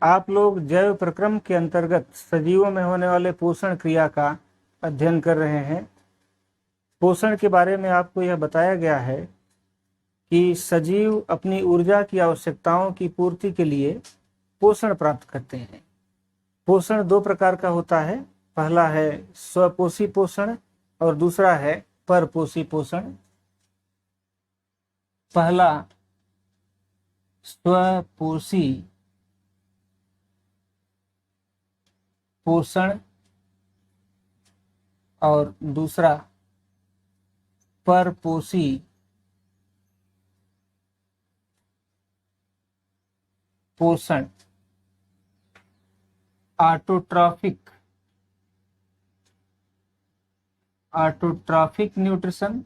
आप लोग जैव प्रक्रम के अंतर्गत सजीवों में होने वाले पोषण क्रिया का अध्ययन कर रहे हैं। पोषण के बारे में आपको यह बताया गया है कि सजीव अपनी ऊर्जा की आवश्यकताओं की पूर्ति के लिए पोषण प्राप्त करते हैं। पोषण दो प्रकार का होता है। पहला है स्वपोषी पोषण और दूसरा है परपोषी पोषण। पहला स्वपोषी पोषण और दूसरा परपोषी पोषण। ऑटोट्रॉफिक न्यूट्रिशन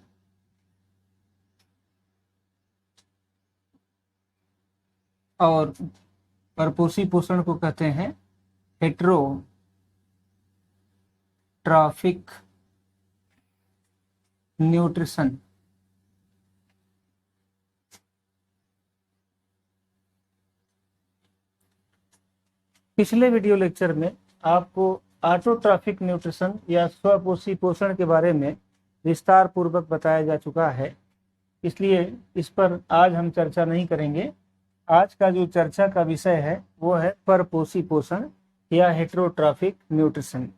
और परपोषी पोषण को कहते हैं हेटेरोट्रॉफिक न्यूट्रिशन। पिछले वीडियो लेक्चर में आपको ऑटोट्रॉफिक न्यूट्रिशन या स्वपोषी पोषण के बारे में विस्तार पूर्वक बताया जा चुका है, इसलिए इस पर आज हम चर्चा नहीं करेंगे। आज का जो चर्चा का विषय है वो है परपोषी पोषण या हेटेरोट्रॉफिक न्यूट्रिशन।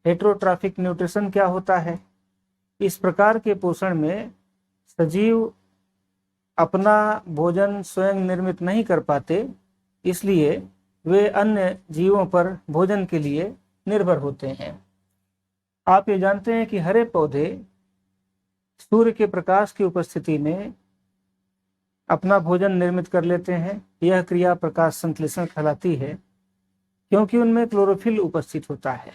हेटेरोट्रॉफिक न्यूट्रिशन क्या होता है? इस प्रकार के पोषण में सजीव अपना भोजन स्वयं निर्मित नहीं कर पाते, इसलिए वे अन्य जीवों पर भोजन के लिए निर्भर होते हैं। आप ये जानते हैं कि हरे पौधे सूर्य के प्रकाश की उपस्थिति में अपना भोजन निर्मित कर लेते हैं। यह क्रिया प्रकाश संश्लेषण कहलाती है, क्योंकि उनमें क्लोरोफिल उपस्थित होता है।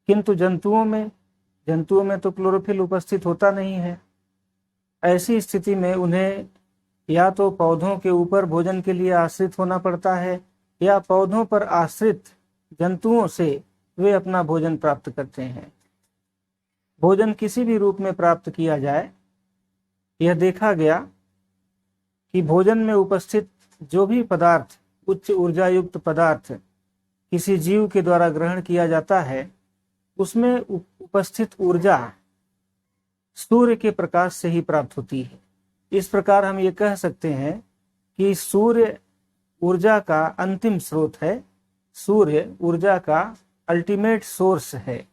किंतु जंतुओं में तो क्लोरोफिल उपस्थित होता नहीं है। ऐसी स्थिति में उन्हें या तो पौधों के ऊपर भोजन के लिए आश्रित होना पड़ता है या पौधों पर आश्रित जंतुओं से वे अपना भोजन प्राप्त करते हैं। भोजन किसी भी रूप में प्राप्त किया जाए, यह देखा गया कि भोजन में उपस्थित जो भी पदार्थ उच्च ऊर्जा युक्त पदार्थ किसी जीव के द्वारा ग्रहण किया जाता है, उसमें उपस्थित ऊर्जा सूर्य के प्रकाश से ही प्राप्त होती है। इस प्रकार हम ये कह सकते हैं कि सूर्य ऊर्जा का अंतिम स्रोत है, सूर्य ऊर्जा का अल्टीमेट सोर्स है।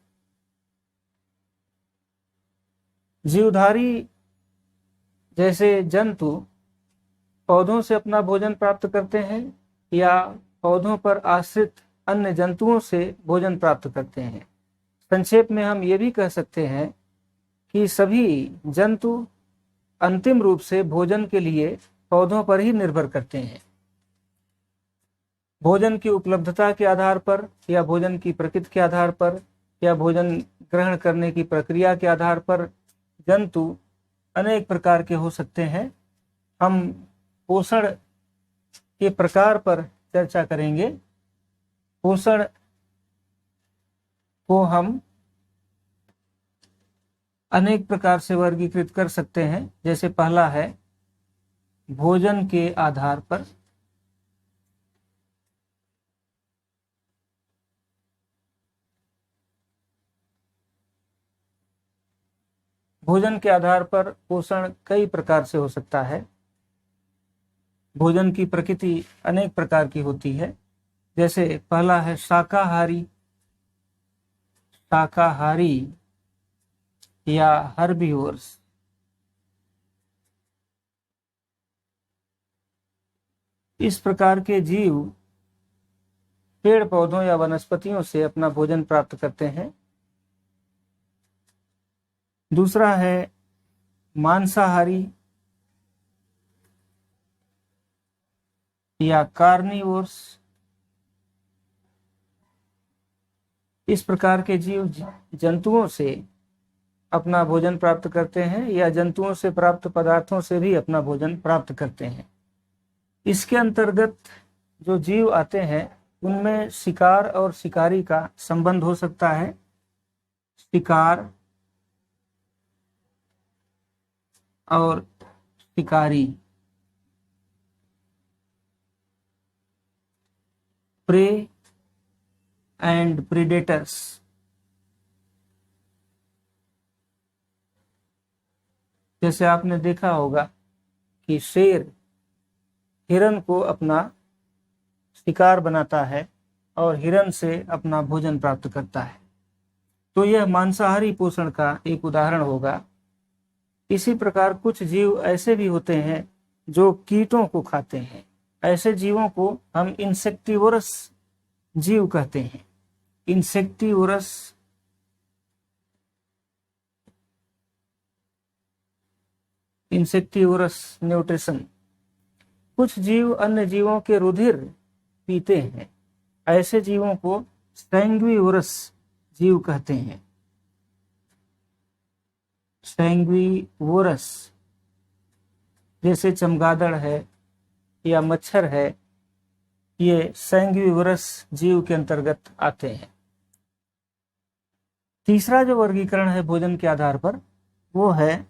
जीवधारी जैसे जंतु पौधों से अपना भोजन प्राप्त करते हैं या पौधों पर आश्रित अन्य जंतुओं से भोजन प्राप्त करते हैं। संक्षेप में हम ये भी कह सकते हैं कि सभी जंतु अंतिम रूप से भोजन के लिए पौधों पर ही निर्भर करते हैं। भोजन की उपलब्धता के आधार पर या भोजन की प्रकृति के आधार पर या भोजन ग्रहण करने की प्रक्रिया के आधार पर जंतु अनेक प्रकार के हो सकते हैं। हम पोषण के प्रकार पर चर्चा करेंगे। पोषण को हम अनेक प्रकार से वर्गीकृत कर सकते हैं। जैसे पहला है भोजन के आधार पर। भोजन के आधार पर पोषण कई प्रकार से हो सकता है। भोजन की प्रकृति अनेक प्रकार की होती है। जैसे पहला है शाकाहारी या हर्बीवोर्स। इस प्रकार के जीव पेड़ पौधों या वनस्पतियों से अपना भोजन प्राप्त करते हैं। दूसरा है मांसाहारी या कार्निवोर्स। इस प्रकार के जीव जंतुओं से अपना भोजन प्राप्त करते हैं या जंतुओं से प्राप्त पदार्थों से भी अपना भोजन प्राप्त करते हैं। इसके अंतर्गत जो जीव आते हैं उनमें शिकार और शिकारी का संबंध हो सकता है। शिकार और शिकारी। Prey and predators. जैसे आपने देखा होगा कि शेर हिरन को अपना शिकार बनाता है और हिरन से अपना भोजन प्राप्त करता है, तो यह मांसाहारी पोषण का एक उदाहरण होगा। इसी प्रकार कुछ जीव ऐसे भी होते हैं जो कीटों को खाते हैं। ऐसे जीवों को हम इंसेक्टिवोरस जीव कहते हैं। Insectivorous nutrition. कुछ जीव अन्य जीवों के रुधिर पीते हैं। ऐसे जीवों को सैंग्विवोरस जीव कहते हैं। सैंग्विवोरस जैसे चमगादड़ है या मच्छर है, ये सैंग्विवोरस जीव के अंतर्गत आते हैं। तीसरा जो वर्गीकरण है भोजन के आधार पर, वो है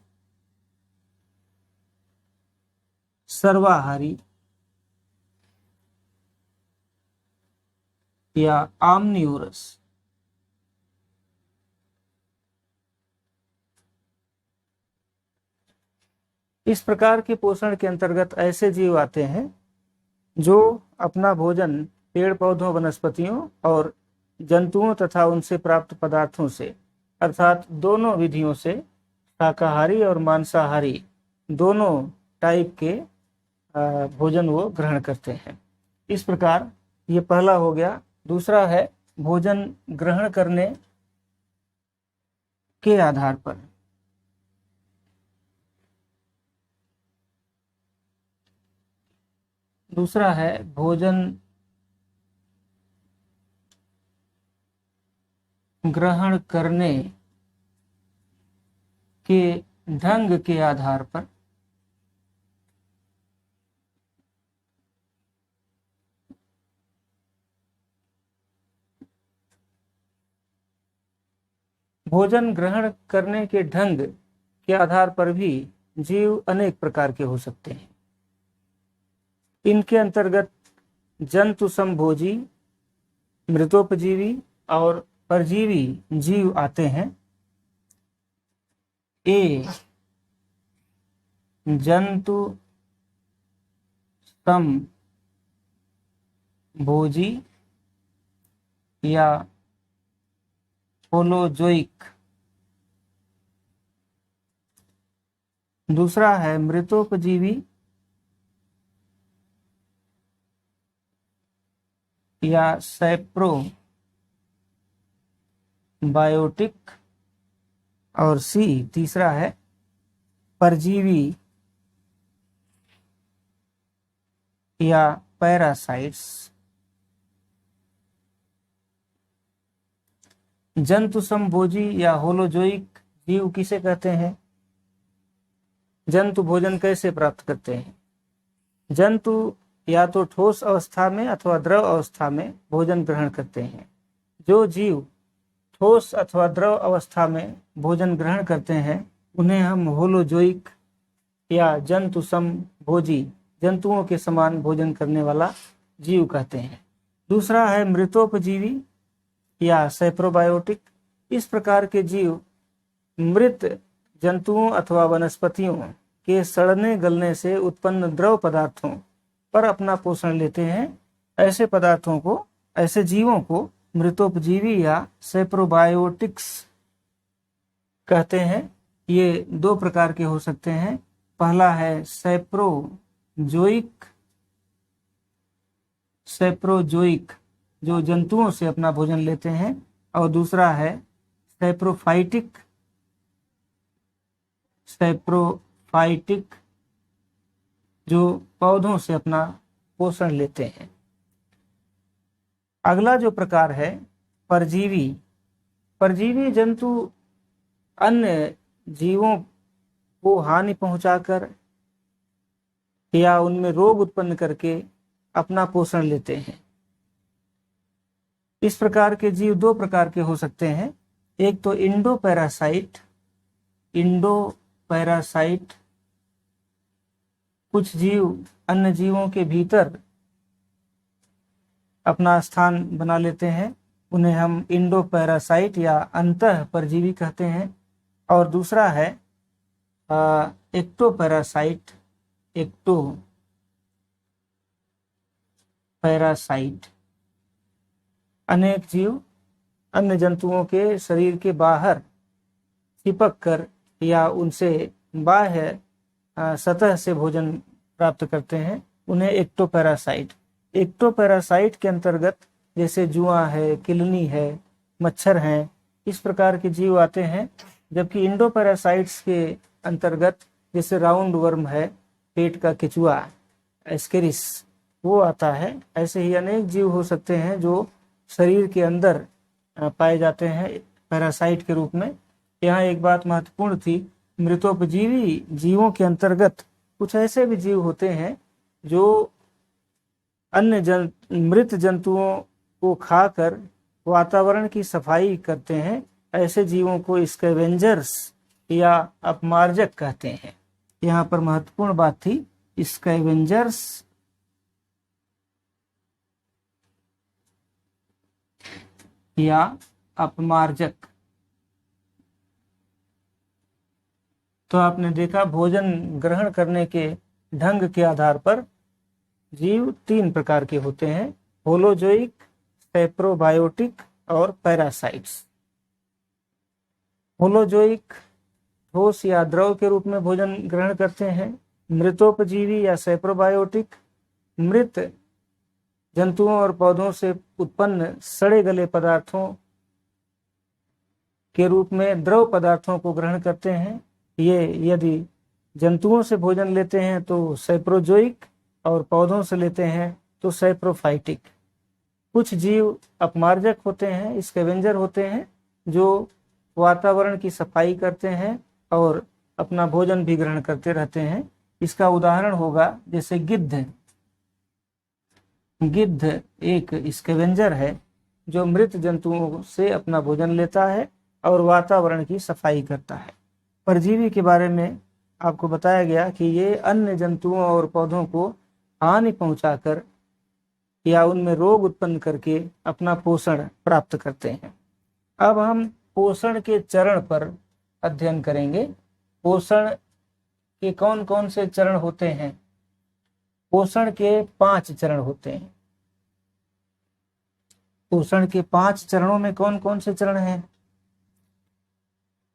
सर्वाहारी या आमनिवोरस। इस प्रकार के पोषण के अंतर्गत ऐसे जीव आते हैं जो अपना भोजन पेड़ पौधों, वनस्पतियों और जंतुओं तथा उनसे प्राप्त पदार्थों से, अर्थात दोनों विधियों से, शाकाहारी और मांसाहारी दोनों टाइप के भोजन वो ग्रहण करते हैं। इस प्रकार ये पहला हो गया। दूसरा है भोजन ग्रहण करने के आधार पर। दूसरा है भोजन ग्रहण करने के ढंग के आधार पर। भोजन ग्रहण करने के ढंग के आधार पर भी जीव अनेक प्रकार के हो सकते हैं। इनके अंतर्गत जंतु संभोजी, मृतोपजीवी और परजीवी जीव आते हैं। ए जंतु संभोजी या होलोजोइक। दूसरा है मृतोपजीवी या सैप्रोबायोटिक। और सी तीसरा है परजीवी या पैरासाइट्स। जंतु संभोजी या होलोजोइक जीव किसे कहते हैं? जंतु भोजन कैसे प्राप्त करते हैं? जंतु या तो ठोस अवस्था में अथवा द्रव अवस्था में भोजन ग्रहण करते हैं। जो जीव ठोस अथवा द्रव अवस्था में भोजन ग्रहण करते हैं उन्हें हम होलोजोइक या जंतु संभोजी, जंतुओं के समान भोजन करने वाला जीव कहते हैं। दूसरा है मृतोपजीवी या सैप्रोबायोटिक। इस प्रकार के जीव मृत जंतुओं अथवा वनस्पतियों के सड़ने गलने से उत्पन्न द्रव पदार्थों पर अपना पोषण लेते हैं। ऐसे पदार्थों को, ऐसे जीवों को मृतोपजीवी या सैप्रोबायोटिक्स कहते हैं। ये दो प्रकार के हो सकते हैं। पहला है सैप्रोजोइक जो जंतुओं से अपना भोजन लेते हैं, और दूसरा है सैप्रोफाइटिक जो पौधों से अपना पोषण लेते हैं। अगला जो प्रकार है परजीवी। परजीवी जंतु अन्य जीवों को हानि पहुंचाकर या उनमें रोग उत्पन्न करके अपना पोषण लेते हैं। इस प्रकार के जीव दो प्रकार के हो सकते हैं। एक तो इंडो पैरासाइट, कुछ जीव अन्य जीवों के भीतर अपना स्थान बना लेते हैं, उन्हें हम इंडो पैरासाइट या अंतः परजीवी कहते हैं। और दूसरा है एक्टो पैरासाइट। एक्टो पैरासाइट अनेक जीव अन्य जंतुओं के शरीर के बाहर चिपक कर या उनसे बाह्य सतह से भोजन प्राप्त करते हैं, उन्हें एक्टोपैरासाइट। एक्टोपैरासाइट के अंतर्गत जैसे जुआ है, किलनी है, मच्छर हैं, इस प्रकार के जीव आते हैं। जबकि इंडोपैरासाइट्स के अंतर्गत जैसे राउंड वर्म है, पेट का केचुआ, एस्केरिस, वो आता है। ऐसे ही अनेक जीव हो सकते हैं जो शरीर के अंदर पाए जाते हैं पैरासाइट के रूप में। यहाँ एक बात महत्वपूर्ण थी, मृतोपजीवी जीवों के अंतर्गत कुछ ऐसे भी जीव होते हैं जो अन्य मृत जंतुओं को खाकर वातावरण की सफाई करते हैं। ऐसे जीवों को स्कैवेंजर्स या अपमार्जक कहते हैं। यहाँ पर महत्वपूर्ण बात थी, स्कैवेंजर्स या अपमार्जक। तो आपने देखा भोजन ग्रहण करने के ढंग के आधार पर जीव 3 प्रकार के होते हैं, होलोजोइक, सेप्रोबायोटिक और पैरासाइट्स। होलोजोइक ठोस या द्रव के रूप में भोजन ग्रहण करते हैं। मृतोपजीवी या सेप्रोबायोटिक मृत जंतुओं और पौधों से उत्पन्न सड़े गले पदार्थों के रूप में द्रव पदार्थों को ग्रहण करते हैं। ये यदि जंतुओं से भोजन लेते हैं तो सेप्रोजोइक और पौधों से लेते हैं तो सेप्रोफाइटिक। कुछ जीव अपमार्जक होते हैं, स्कैवेंजर होते हैं, जो वातावरण की सफाई करते हैं और अपना भोजन भी ग्रहण करते रहते हैं। इसका उदाहरण होगा जैसे गिद्ध। गिद्ध एक स्कैवेंजर है जो मृत जंतुओं से अपना भोजन लेता है और वातावरण की सफाई करता है। परजीवी के बारे में आपको बताया गया कि ये अन्य जंतुओं और पौधों को हानि पहुंचाकर या उनमें रोग उत्पन्न करके अपना पोषण प्राप्त करते हैं। अब हम पोषण के चरण पर अध्ययन करेंगे। पोषण के कौन कौन से चरण होते हैं? पोषण के 5 चरण होते हैं। पोषण के 5 चरणों में कौन कौन से चरण हैं?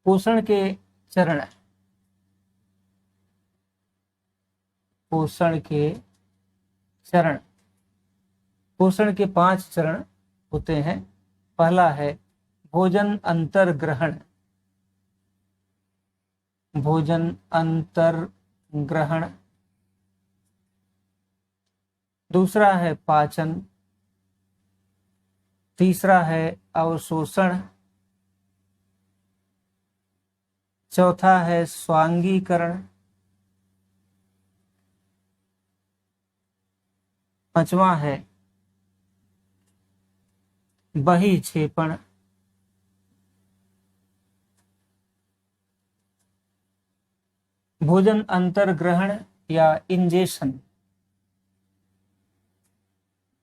पोषण के चरण, पोषण के चरण, पोषण के 5 चरण होते हैं। पहला है भोजन अंतर ग्रहण। भोजन अंतर ग्रहण। दूसरा है पाचन। तीसरा है अवशोषण। चौथा है स्वांगीकरण। पांचवा है बहिक्षेपण। भोजन अंतर ग्रहण या इंजेशन।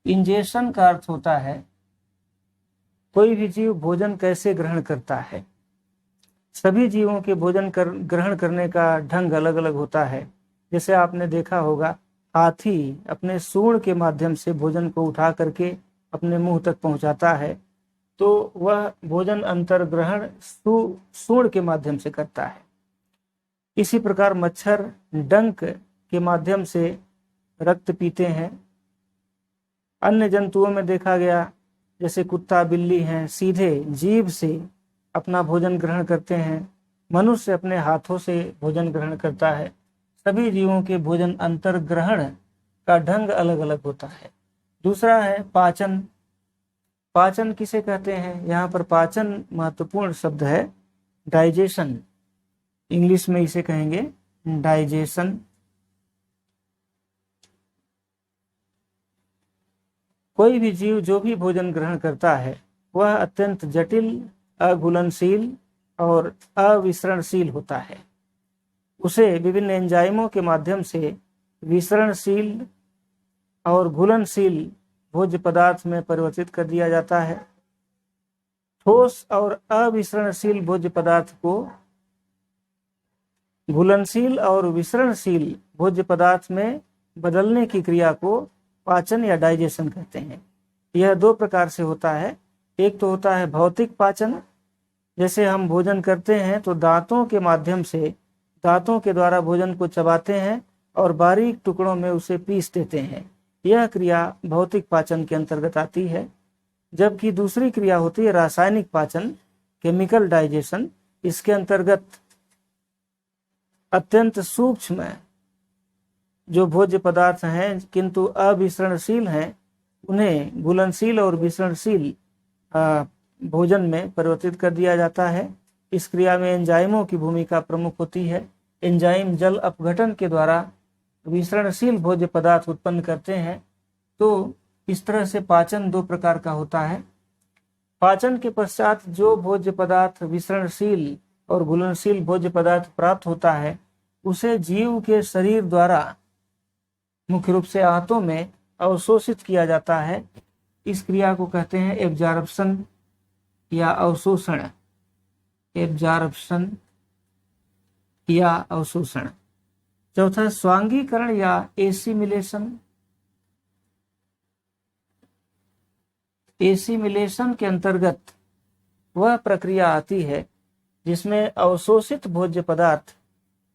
इंजेशन का अर्थ होता है कोई भी जीव भोजन कैसे ग्रहण करता है। सभी जीवों के भोजन ग्रहण करने का ढंग अलग अलग होता है। जैसे आपने देखा होगा, हाथी अपने सूंड के माध्यम से भोजन को उठा करके अपने मुंह तक पहुंचाता है, तो वह भोजन अंतर ग्रहण सूंड के माध्यम से करता है। इसी प्रकार मच्छर डंक के माध्यम से रक्त पीते हैं। अन्य जंतुओं में देखा गया, जैसे कुत्ता बिल्ली हैं, सीधे जीभ से अपना भोजन ग्रहण करते हैं। मनुष्य अपने हाथों से भोजन ग्रहण करता है। सभी जीवों के भोजन अंतर ग्रहण का ढंग अलग अलग होता है। दूसरा है पाचन। पाचन किसे कहते हैं? यहाँ पर पाचन महत्वपूर्ण शब्द है, डाइजेशन। इंग्लिश में इसे कहेंगे डाइजेशन। कोई भी जीव जो भी भोजन ग्रहण करता है वह अत्यंत जटिल, अघुलनशील और अविसरणशील होता है। उसे विभिन्न एंजाइमों के माध्यम से विसरणशील और घुलनशील भोज्य पदार्थ में परिवर्तित कर दिया जाता है। ठोस और अविसरणशील भोज्य पदार्थ को घुलनशील और विसरणशील भोज्य पदार्थ में बदलने की क्रिया को पाचन या डाइजेशन कहते हैं। यह दो प्रकार से होता है। एक तो होता है भौतिक पाचन, जैसे हम भोजन करते हैं तो दांतों के माध्यम से, दांतों के द्वारा भोजन को चबाते हैं और बारीक टुकड़ों में उसे पीस देते हैं। यह क्रिया भौतिक पाचन के अंतर्गत आती है। जबकि दूसरी क्रिया होती है रासायनिक पाचन, केमिकल डाइजेशन। इसके अंतर्गत अत्यंत सूक्ष्म जो भोज्य पदार्थ हैं किंतु अविसरणशील हैं, उन्हें घुलनशील और विसरणशील भोजन में परिवर्तित कर दिया जाता है। इस क्रिया में एंजाइमों की भूमिका प्रमुख होती है। एंजाइम जल अपघटन के द्वारा विसरणशील भोज्य पदार्थ उत्पन्न करते हैं। तो इस तरह से पाचन दो प्रकार का होता है। पाचन के पश्चात जो भोज्य पदार्थ विसरणशील और घुलनशील भोज्य पदार्थ प्राप्त होता है, उसे जीव के शरीर द्वारा मुख्य रूप से आंतों में अवशोषित किया जाता है। इस क्रिया को कहते हैं एब्जॉर्प्शन या अवशोषण। एब्जॉर्प्शन या अवशोषण। चौथा स्वांगीकरण या एसिमिलेशन। एसिमिलेशन के अंतर्गत वह प्रक्रिया आती है जिसमें अवशोषित भोज्य पदार्थ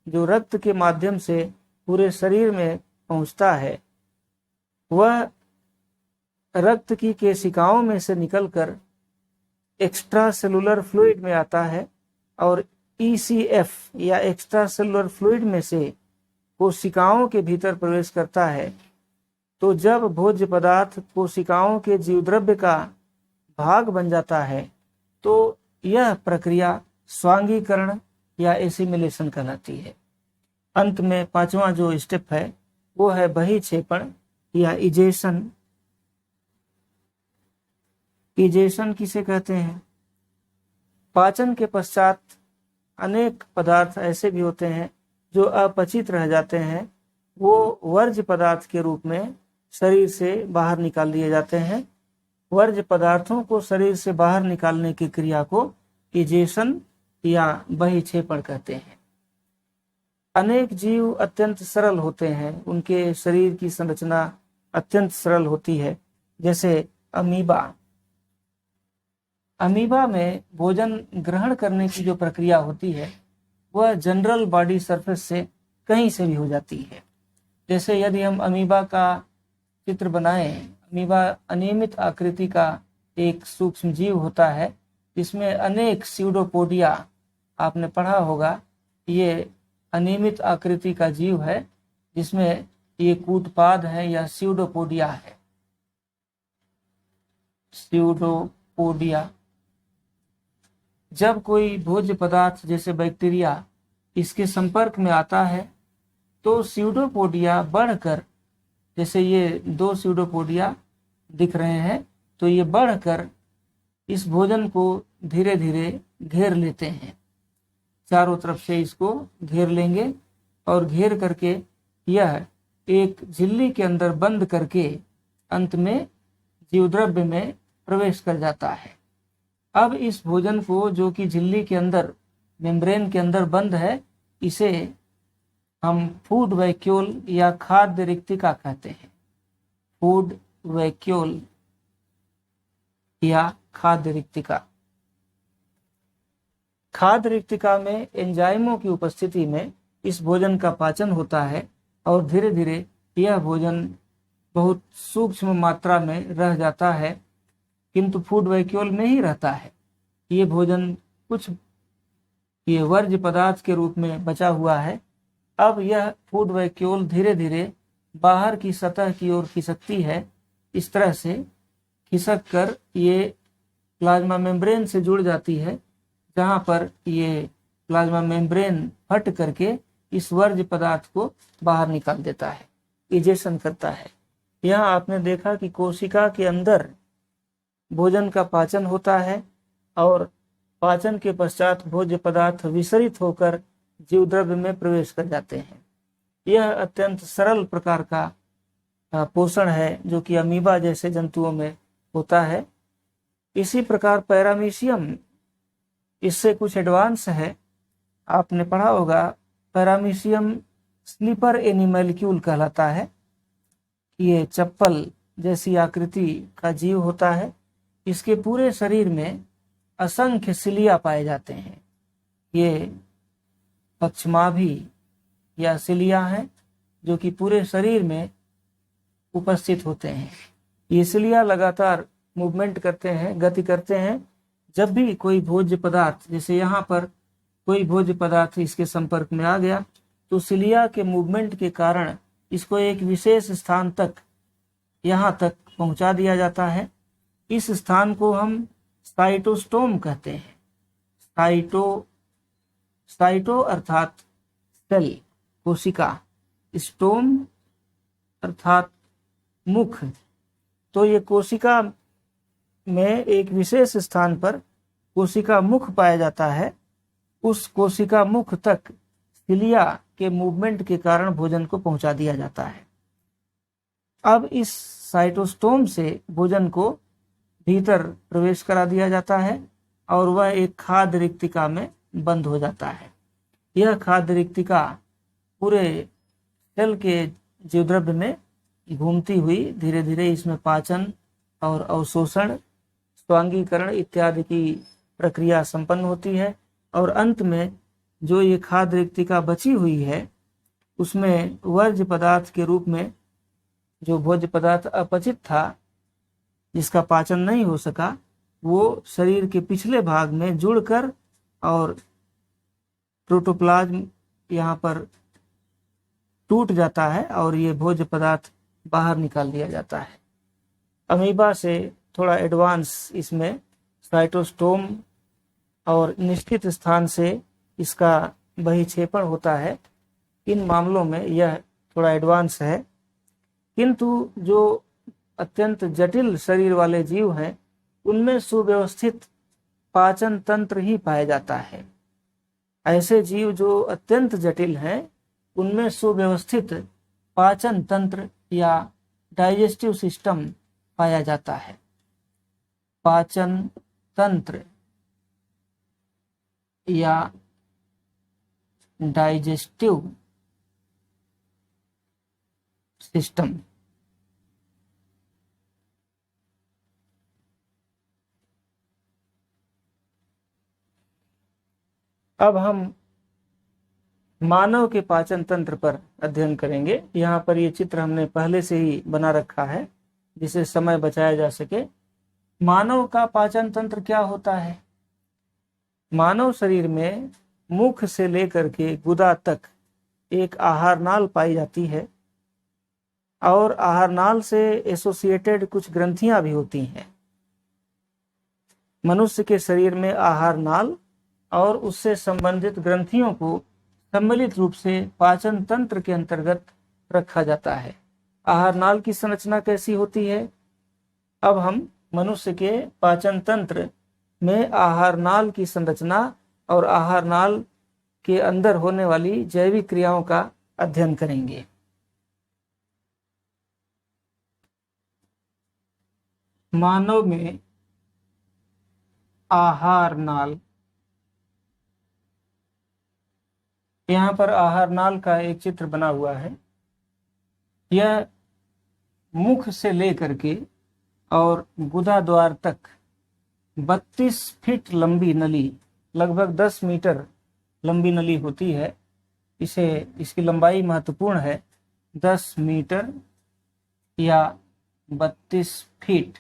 जो रक्त के माध्यम से पूरे शरीर में पहुंचता है, वह रक्त की केशिकाओं में से निकलकर एक्स्ट्रा सेलुलर फ्लूइड में आता है और ECF या एक्स्ट्रा सेलुलर फ्लूइड में से कोशिकाओं के भीतर प्रवेश करता है। तो जब भोज्य पदार्थ कोशिकाओं के जीवद्रव्य का भाग बन जाता है, तो यह प्रक्रिया स्वांगीकरण या एसिमिलेशन कहलाती है। अंत में पांचवा जो स्टेप है वो है बहिक्षेपण या इजेशन। इजेशन किसे कहते हैं? पाचन के पश्चात अनेक पदार्थ ऐसे भी होते हैं जो अपचित रह जाते हैं, वो वर्ज्य पदार्थ के रूप में शरीर से बाहर निकाल दिए जाते हैं। वर्ज्य पदार्थों को शरीर से बाहर निकालने की क्रिया को इजेशन या बहिक्षेपण कहते हैं। अनेक जीव अत्यंत सरल होते हैं, उनके शरीर की संरचना अत्यंत सरल होती है। जैसे अमीबा। अमीबा में भोजन ग्रहण करने की जो प्रक्रिया होती है वह जनरल बॉडी सरफेस से कहीं से भी हो जाती है। जैसे यदि हम अमीबा का चित्र बनाएं, अमीबा अनियमित आकृति का एक सूक्ष्म जीव होता है जिसमें अनेक स्यूडोपोडिया, आपने पढ़ा होगा, ये अनियमित आकृति का जीव है जिसमें ये कूटपाद है या स्यूडोपोडिया है। स्यूडोपोडिया। जब कोई भोज्य पदार्थ जैसे बैक्टीरिया इसके संपर्क में आता है तो स्यूडोपोडिया बढ़कर, जैसे ये दो स्यूडोपोडिया दिख रहे हैं, तो ये बढ़कर इस भोजन को धीरे धीरे घेर लेते हैं। चारों तरफ से इसको घेर लेंगे और घेर करके यह एक झिल्ली के अंदर बंद करके अंत में जीवद्रव्य में प्रवेश कर जाता है। अब इस भोजन को, जो कि झिल्ली के अंदर मेम्ब्रेन के अंदर बंद है, इसे हम फूड वैक्यूल या खाद्य रिक्तिका कहते हैं। फूड वैक्यूल या खाद्य रिक्तिका। खाद्य रिक्तिका में एंजाइमों की उपस्थिति में इस भोजन का पाचन होता है और धीरे धीरे यह भोजन बहुत सूक्ष्म मात्रा में रह जाता है, किंतु फूड वैक्यूल में ही रहता है। ये भोजन कुछ ये वर्ज्य पदार्थ के रूप में बचा हुआ है। अब यह फूड वैक्यूल धीरे धीरे बाहर की सतह की ओर खिसकती है। इस तरह से खिसक कर ये प्लाज्मा मेम्ब्रेन से जुड़ जाती है, जहाँ पर ये प्लाज्मा मेम्ब्रेन फट करके इस वर्ज्य पदार्थ को बाहर निकाल देता है, इजेशन करता है। यहाँ आपने देखा कि कोशिका के अंदर भोजन का पाचन होता है और पाचन के पश्चात भोज्य पदार्थ विसरित होकर जीवद्रव्य में प्रवेश कर जाते हैं। यह अत्यंत सरल प्रकार का पोषण है जो कि अमीबा जैसे जंतुओं में होता है। इसी प्रकार पैरामीशियम इससे कुछ एडवांस है। आपने पढ़ा होगा पैरामीशियम स्लीपर एनिमैलिक्यूल कहलाता है। ये चप्पल जैसी आकृति का जीव होता है। इसके पूरे शरीर में असंख्य सिलिया पाए जाते हैं। ये पक्षमाभी या सिलिया हैं जो कि पूरे शरीर में उपस्थित होते हैं। ये सिलिया लगातार मूवमेंट करते हैं, गति करते हैं। जब भी कोई भोज्य पदार्थ, जैसे यहाँ पर कोई भोज्य पदार्थ इसके संपर्क में आ गया, तो सिलिया के मूवमेंट के कारण इसको एक विशेष स्थान तक, यहाँ तक पहुंचा दिया जाता है। इस स्थान को हम साइटोस्टोम कहते हैं। साइटो अर्थात सेल, कोशिका, स्टोम अर्थात मुख। तो ये कोशिका में एक विशेष स्थान पर कोशिका मुख पाया जाता है। उस कोशिका मुख तक सिलिया के मूवमेंट के कारण भोजन को पहुंचा दिया जाता है। अब इस साइटोस्टोम से भोजन को भीतर प्रवेश करा दिया जाता है और वह एक खाद्य रिक्तिका में बंद हो जाता है। यह खाद्य रिक्तिका पूरे सेल के जीवद्रव्य में घूमती हुई धीरे धीरे इसमें पाचन और अवशोषण, स्वांगीकरण इत्यादि की प्रक्रिया संपन्न होती है और अंत में जो ये खाद्य रिक्तिका बची हुई है उसमें वर्ज्य पदार्थ के रूप में जो भोज्य पदार्थ अपचित था, जिसका पाचन नहीं हो सका, वो शरीर के पिछले भाग में जुड़कर और प्रोटोप्लाज्म यहाँ पर टूट जाता है और ये भोज्य पदार्थ बाहर निकाल दिया जाता है। अमीबा से थोड़ा एडवांस इसमें साइटोस्टोम और निश्चित स्थान से इसका बहिक्षेपण होता है। इन मामलों में यह थोड़ा एडवांस है, किंतु जो अत्यंत जटिल शरीर वाले जीव हैं उनमें सुव्यवस्थित पाचन तंत्र ही पाया जाता है। ऐसे जीव जो अत्यंत जटिल हैं उनमें सुव्यवस्थित पाचन तंत्र या डाइजेस्टिव सिस्टम पाया जाता है। पाचन तंत्र या डाइजेस्टिव सिस्टम। अब हम मानव के पाचन तंत्र पर अध्ययन करेंगे। यहाँ पर ये चित्र हमने पहले से ही बना रखा है जिससे समय बचाया जा सके। मानव का पाचन तंत्र क्या होता है? मानव शरीर में मुख से लेकर के गुदा तक एक आहार नाल पाई जाती है और आहार नाल से एसोसिएटेड कुछ ग्रंथियां भी होती हैं। मनुष्य के शरीर में आहार नाल और उससे संबंधित ग्रंथियों को सम्मिलित रूप से पाचन तंत्र के अंतर्गत रखा जाता है। आहार नाल की संरचना कैसी होती है? अब हम मनुष्य के पाचन तंत्र में आहार नाल की संरचना और आहार नाल के अंदर होने वाली जैविक क्रियाओं का अध्ययन करेंगे। मानव में आहार नाल, यहाँ पर आहार नाल का एक चित्र बना हुआ है। यह मुख से लेकर के और गुदा द्वार तक 32 फीट लंबी नली, लगभग 10 मीटर लंबी नली होती है। इसकी लंबाई महत्वपूर्ण है, 10 मीटर या 32 फीट।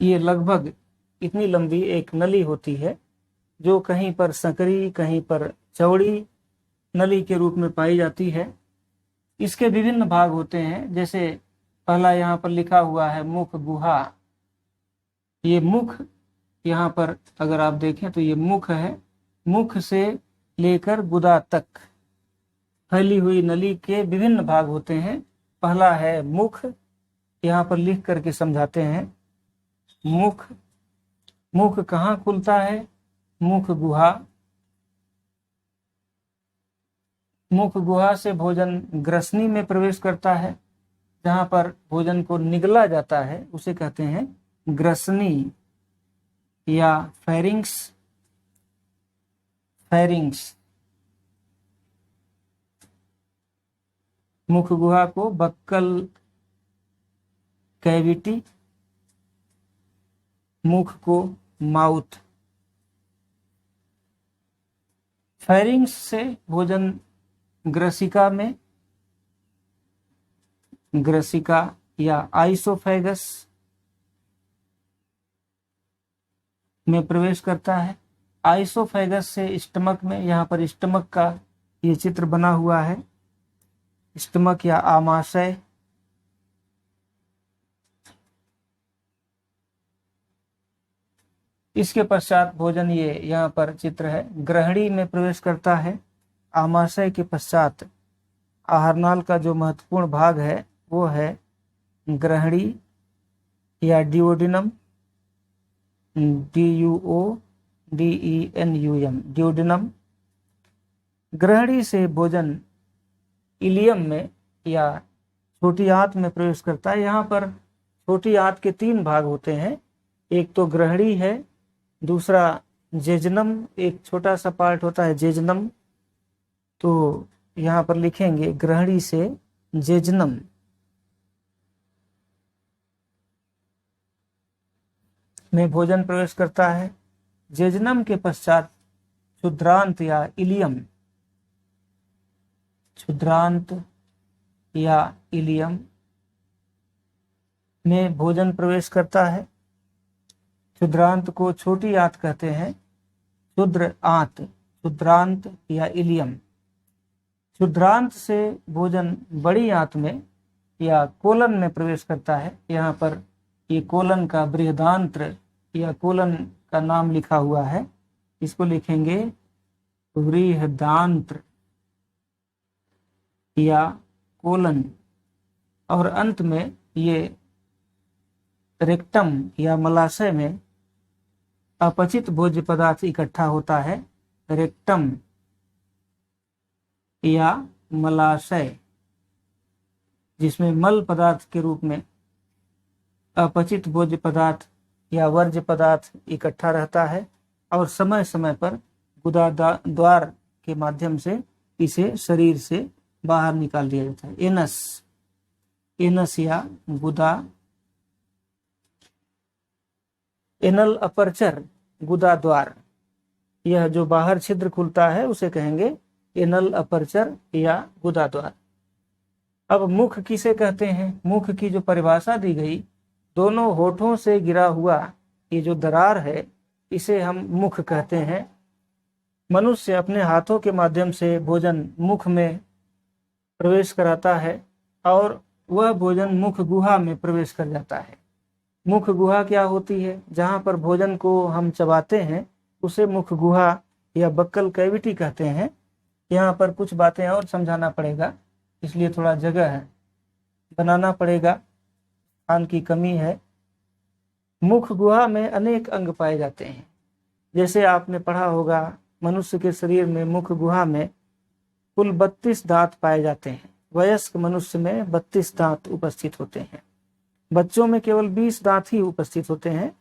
ये लगभग इतनी लंबी एक नली होती है जो कहीं पर संकरी, कहीं पर चौड़ी नली के रूप में पाई जाती है। इसके विभिन्न भाग होते हैं, जैसे पहला यहाँ पर लिखा हुआ है मुख गुहा। ये मुख, यहाँ पर अगर आप देखें तो ये मुख है। मुख से लेकर गुदा तक फैली हुई नली के विभिन्न भाग होते हैं। पहला है मुख, यहाँ पर लिख करके समझाते हैं। मुख, मुख कहाँ खुलता है? मुख गुहा। मुख गुहा से भोजन ग्रसनी में प्रवेश करता है जहाँ पर भोजन को निगला जाता है उसे कहते हैं ग्रसनी या फेरिंग्स। मुख गुहा को बक्कल कैविटी, मुख को माउथ। फेरिंग्स से भोजन ग्रसिका या आइसोफेगस में प्रवेश करता है। आइसोफेगस से स्टमक में, यहाँ पर स्टमक का ये चित्र बना हुआ है, स्टमक या आमाशय। इसके पश्चात भोजन, ये यहाँ पर चित्र है, ग्रहणी में प्रवेश करता है। आमाशय के पश्चात आहारनाल का जो महत्वपूर्ण भाग है वो है ग्रहणी या डिओडिनम, DUODENUM, डिओडिनम। ग्रहणी से भोजन इलियम में या छोटी आंत में प्रवेश करता है। यहाँ पर छोटी आंत के 3 भाग होते हैं, एक तो ग्रहणी है, दूसरा जेजनम, एक छोटा सा पार्ट होता है जेजनम। तो यहाँ पर लिखेंगे ग्रहणी से जेजनम में भोजन प्रवेश करता है। जेजनम के पश्चात क्षुद्रांत या इलियम, में भोजन प्रवेश करता है। क्षुद्रांत को छोटी आंत कहते हैं, क्षुद्रांत या इलियम। क्षुद्रांत से भोजन बड़ी आंत में या कोलन में प्रवेश करता है। यहाँ पर ये कोलन का बृहदांत्र या कोलन का नाम लिखा हुआ है, इसको लिखेंगे बृहदांत्र या कोलन। और अंत में ये रेक्टम या मलाशय में अपचित भोज्य पदार्थ इकट्ठा होता है। रेक्टम या मलाशय, जिसमें मल पदार्थ के रूप में अपचित भोज्य पदार्थ या वर्ज्य पदार्थ इकट्ठा रहता है और समय समय पर गुदा द्वार के माध्यम से इसे शरीर से बाहर निकाल दिया जाता है। एनस या गुदा, एनल अपर्चर, गुदा द्वार, यह जो बाहर छिद्र खुलता है उसे कहेंगे एनल अपर्चर या गुदा द्वार। अब मुख किसे कहते हैं? मुख की जो परिभाषा दी गई, दोनों होठों से गिरा हुआ ये जो दरार है इसे हम मुख कहते हैं। मनुष्य अपने हाथों के माध्यम से भोजन मुख में प्रवेश कराता है और वह भोजन मुख गुहा में प्रवेश कर जाता है। मुख गुहा क्या होती है? जहाँ पर भोजन को हम चबाते हैं उसे मुख गुहा या बक्कल कैविटी कहते हैं। यहाँ पर कुछ बातें और समझाना पड़ेगा, इसलिए थोड़ा जगह बनाना पड़ेगा, स्थान की कमी है। मुख गुहा में अनेक अंग पाए जाते हैं। जैसे आपने पढ़ा होगा, मनुष्य के शरीर में मुख गुहा में कुल 32 दांत पाए जाते हैं। वयस्क मनुष्य में 32 दांत उपस्थित होते हैं। बच्चों में केवल 20 दांत ही उपस्थित होते हैं।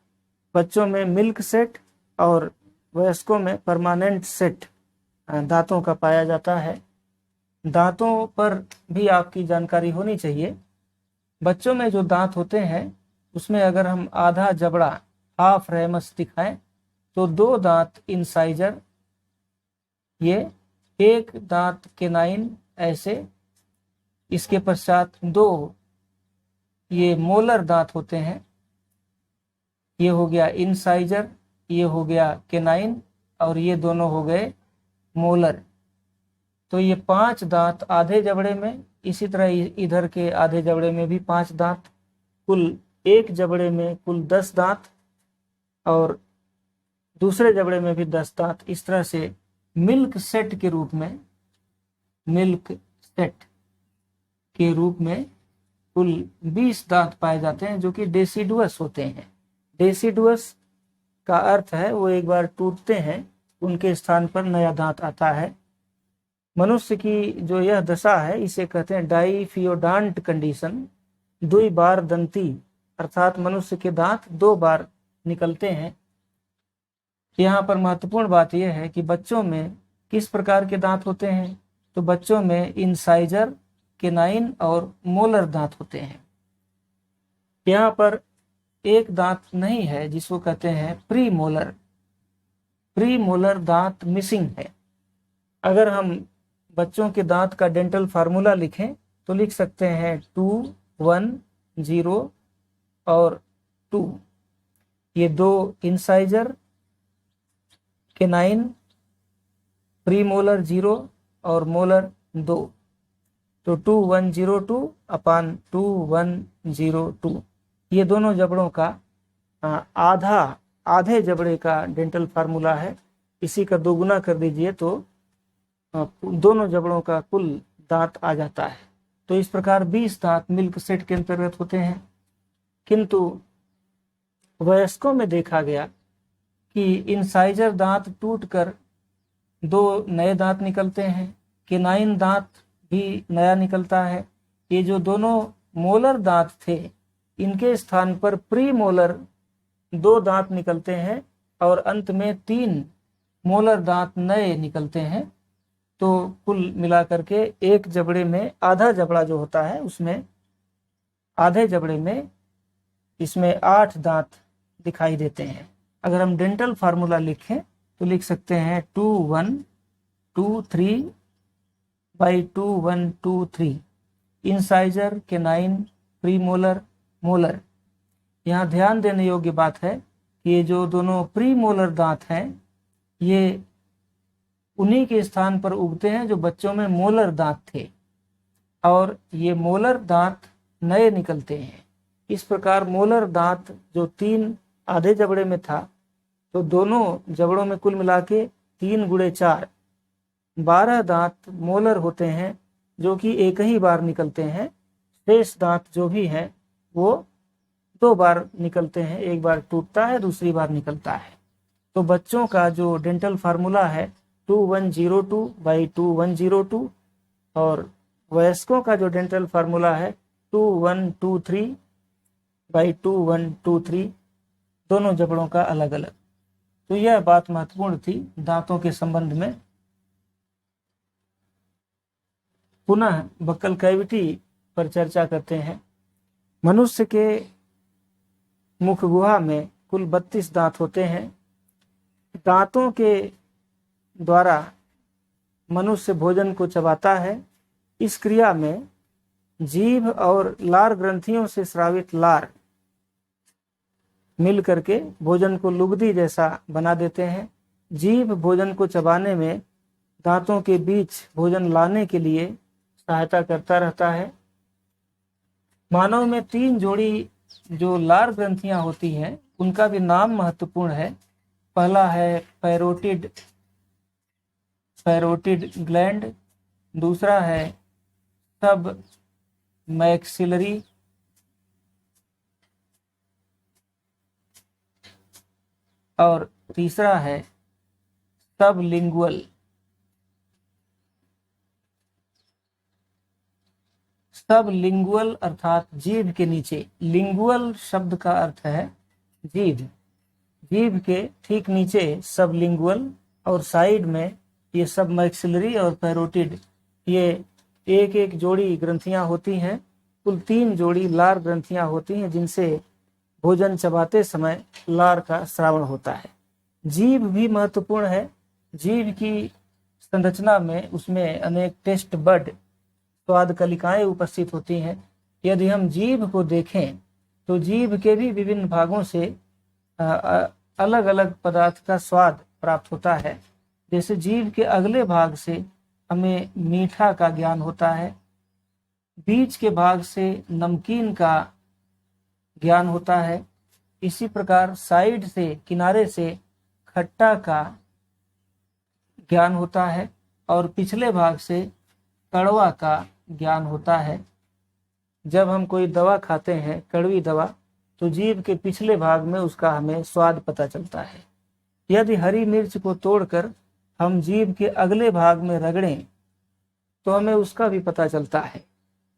बच्चों में मिल्क सेट और वयस्कों में परमानेंट सेट दांतों का पाया जाता है। दांतों पर भी आपकी जानकारी होनी चाहिए। बच्चों में जो दांत होते हैं उसमें अगर हम आधा जबड़ा, हाफ रेमस दिखाएं तो 2 दांत इंसाइजर, ये 1 दांत केनाइन, ऐसे। इसके पश्चात 2 ये मोलर दांत होते हैं, ये हो गया इंसाइजर, ये हो गया केनाइन और ये दोनों हो गए मोलर। तो ये 5 दांत आधे जबड़े में, इसी तरह इधर के आधे जबड़े में भी 5 दांत, कुल एक जबड़े में कुल 10 दांत और दूसरे जबड़े में भी 10 दांत। इस तरह से मिल्क सेट के रूप में कुल 20 दांत पाए जाते हैं, जो कि डेसिडुअस होते हैं। डेसिडुअस का अर्थ है वो एक बार टूटते हैं, उनके स्थान पर नया दांत आता है। मनुष्य की जो यह दशा है इसे कहते हैं डाइफियोडांट कंडीशन। दुई बार दंती, अर्थात मनुष्य के दांत 2 बार निकलते हैं। यहाँ पर महत्वपूर्ण बात यह है कि बच्चों में किस प्रकार के दांत होते हैं, तो बच्चों में इंसाइजर, केनाइन और मोलर दांत होते हैं। यहाँ पर एक दांत नहीं है जिसको कहते हैं प्री मोलर। प्री मोलर दांत मिसिंग है। अगर हम बच्चों के दांत का डेंटल फार्मूला लिखें तो लिख सकते हैं 2, 1, 0 और 2। ये 2 इंसाइजर, केनाइन, प्री मोलर 0 और मोलर 2। तो 2102 अपान 2102, ये दोनों जबड़ों का आधे जबड़े का डेंटल फार्मूला है। इसी का दोगुना कर दीजिए तो दोनों जबड़ों का कुल दांत आ जाता है। तो इस प्रकार 20 दांत मिल्क सेट के अंतर्गत होते हैं। किंतु वयस्कों में देखा गया कि इंसाइजर दांत टूटकर 2 नए दांत निकलते हैं, केनाइन दांत भी नया निकलता है। ये जो दोनों मोलर दांत थे, इनके स्थान पर प्री मोलर 2 दांत निकलते हैं और अंत में 3 मोलर दांत नए निकलते हैं। तो कुल मिलाकर के एक जबड़े में आधा जबड़ा जो होता है, उसमें आधे जबड़े में इसमें 8 दांत दिखाई देते हैं। अगर हम डेंटल फार्मूला लिखें तो लिख सकते हैं 2123 by 2123, incisor, canine, pre molar, molar. यहाँ ध्यान देने योग्य बात है कि ये जो दोनों प्री मोलर दांत हैं, ये उन्हीं के स्थान पर उगते हैं जो बच्चों में मोलर दांत थे, और ये मोलर दांत नए निकलते हैं। इस प्रकार मोलर दांत जो 3 आधे जबड़े में था, तो दोनों जबड़ों में कुल मिला के 3 गुणे 4 12 दांत मोलर होते हैं, जो कि एक ही बार निकलते हैं। शेष दांत जो भी हैं वो 2 बार निकलते हैं, एक बार टूटता है, दूसरी बार निकलता है। तो बच्चों का जो डेंटल फार्मूला है 2102 बाई 2102, और वयस्कों का जो डेंटल फार्मूला है 2123 बाई 2123, दोनों जबड़ों का अलग अलग। तो यह बात महत्वपूर्ण थी दांतों के संबंध में। पुनः बक्कल कैविटी पर चर्चा करते हैं। मनुष्य के मुख गुहा में कुल 32 दांत होते हैं। दांतों के द्वारा मनुष्य भोजन को चबाता है। इस क्रिया में जीभ और लार ग्रंथियों से स्रावित लार मिल करके भोजन को लुगदी जैसा बना देते हैं। जीभ भोजन को चबाने में दांतों के बीच भोजन लाने के लिए सहायता करता रहता है। मानव में 3 जोड़ी जो लार ग्रंथियां होती हैं, उनका भी नाम महत्वपूर्ण है। पहला है पैरोटिड ग्लैंड, दूसरा है सब मैक्सिलरी, और तीसरा है सबलिंगुअल। सबलिंगुअल अर्थात जीभ के नीचे, लिंगुअल शब्द का अर्थ है जीभ। जीभ के ठीक नीचे सबलिंगुअल और साइड में ये सब मैक्सिलरी और पैरोटिड, ये एक एक जोड़ी ग्रंथियां होती हैं। कुल 3 जोड़ी लार ग्रंथियां होती हैं, जिनसे भोजन चबाते समय लार का श्रावण होता है। जीभ भी महत्वपूर्ण है। जीभ की संरचना में उसमें अनेक टेस्ट बड, स्वाद कलिकाएं उपस्थित होती हैं। यदि हम जीभ को देखें तो जीभ के भी विभिन्न भागों से अलग अलग पदार्थ का स्वाद प्राप्त होता है। जैसे जीभ के अगले भाग से हमें मीठा का ज्ञान होता है, बीच के भाग से नमकीन का ज्ञान होता है, इसी प्रकार साइड से, किनारे से खट्टा का ज्ञान होता है, और पिछले भाग से कड़वा का ज्ञान होता है। जब हम कोई दवा खाते हैं, कड़वी दवा, तो जीभ के पिछले भाग में उसका हमें स्वाद पता चलता है। यदि हरी मिर्च को तोड़कर हम जीभ के अगले भाग में रगड़ें तो हमें उसका भी पता चलता है।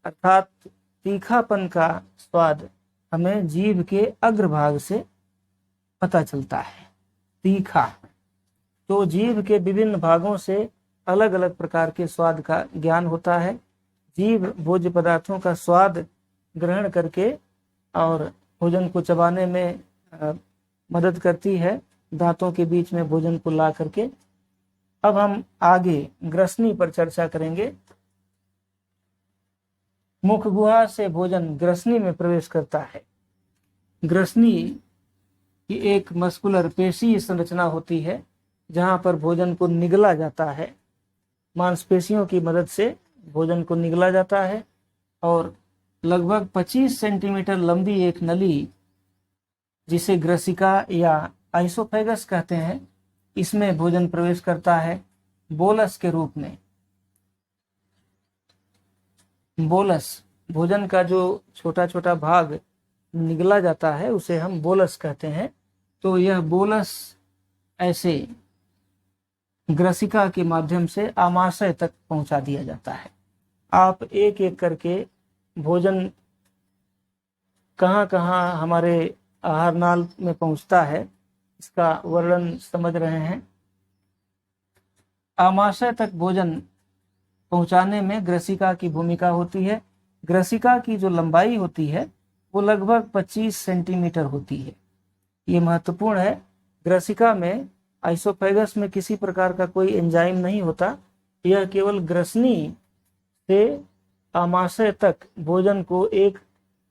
अर्थात तीखापन का स्वाद हमें जीभ के अग्रभाग से पता चलता है। तीखा, तो जीभ के विभिन्न भागों से अलग अलग प्रकार के स्वाद का ज्ञान होता है। जीभ भोज्य पदार्थों का स्वाद ग्रहण करके और भोजन को चबाने में मदद करती है, दांतों के बीच में भोजन को ला करके। अब हम आगे ग्रसनी पर चर्चा करेंगे। मुख गुहा से भोजन ग्रसनी में प्रवेश करता है। ग्रसनी की एक मस्कुलर पेशी संरचना होती है जहां पर भोजन को निगला जाता है। मांसपेशियों की मदद से भोजन को निगला जाता है और लगभग 25 सेंटीमीटर लंबी एक नली, जिसे ग्रसिका या आइसोफेगस कहते हैं, इसमें भोजन प्रवेश करता है बोलस के रूप में। बोलस, भोजन का जो छोटा छोटा भाग निगला जाता है उसे हम बोलस कहते हैं। तो यह बोलस ऐसे ग्रसिका के माध्यम से आमाशय तक पहुंचा दिया जाता है। आप एक एक करके भोजन कहाँ कहाँ हमारे आहार नाल में पहुंचता है इसका वर्णन समझ रहे हैं। आमाशय तक भोजन पहुंचाने में ग्रसिका की भूमिका होती है। ग्रसिका की जो लंबाई होती है वो लगभग 25 सेंटीमीटर होती है। ये महत्वपूर्ण है। ग्रसिका में, आइसोफेगस में किसी प्रकार का कोई एंजाइम नहीं होता। यह केवल ग्रसनी से आमाशय तक भोजन को एक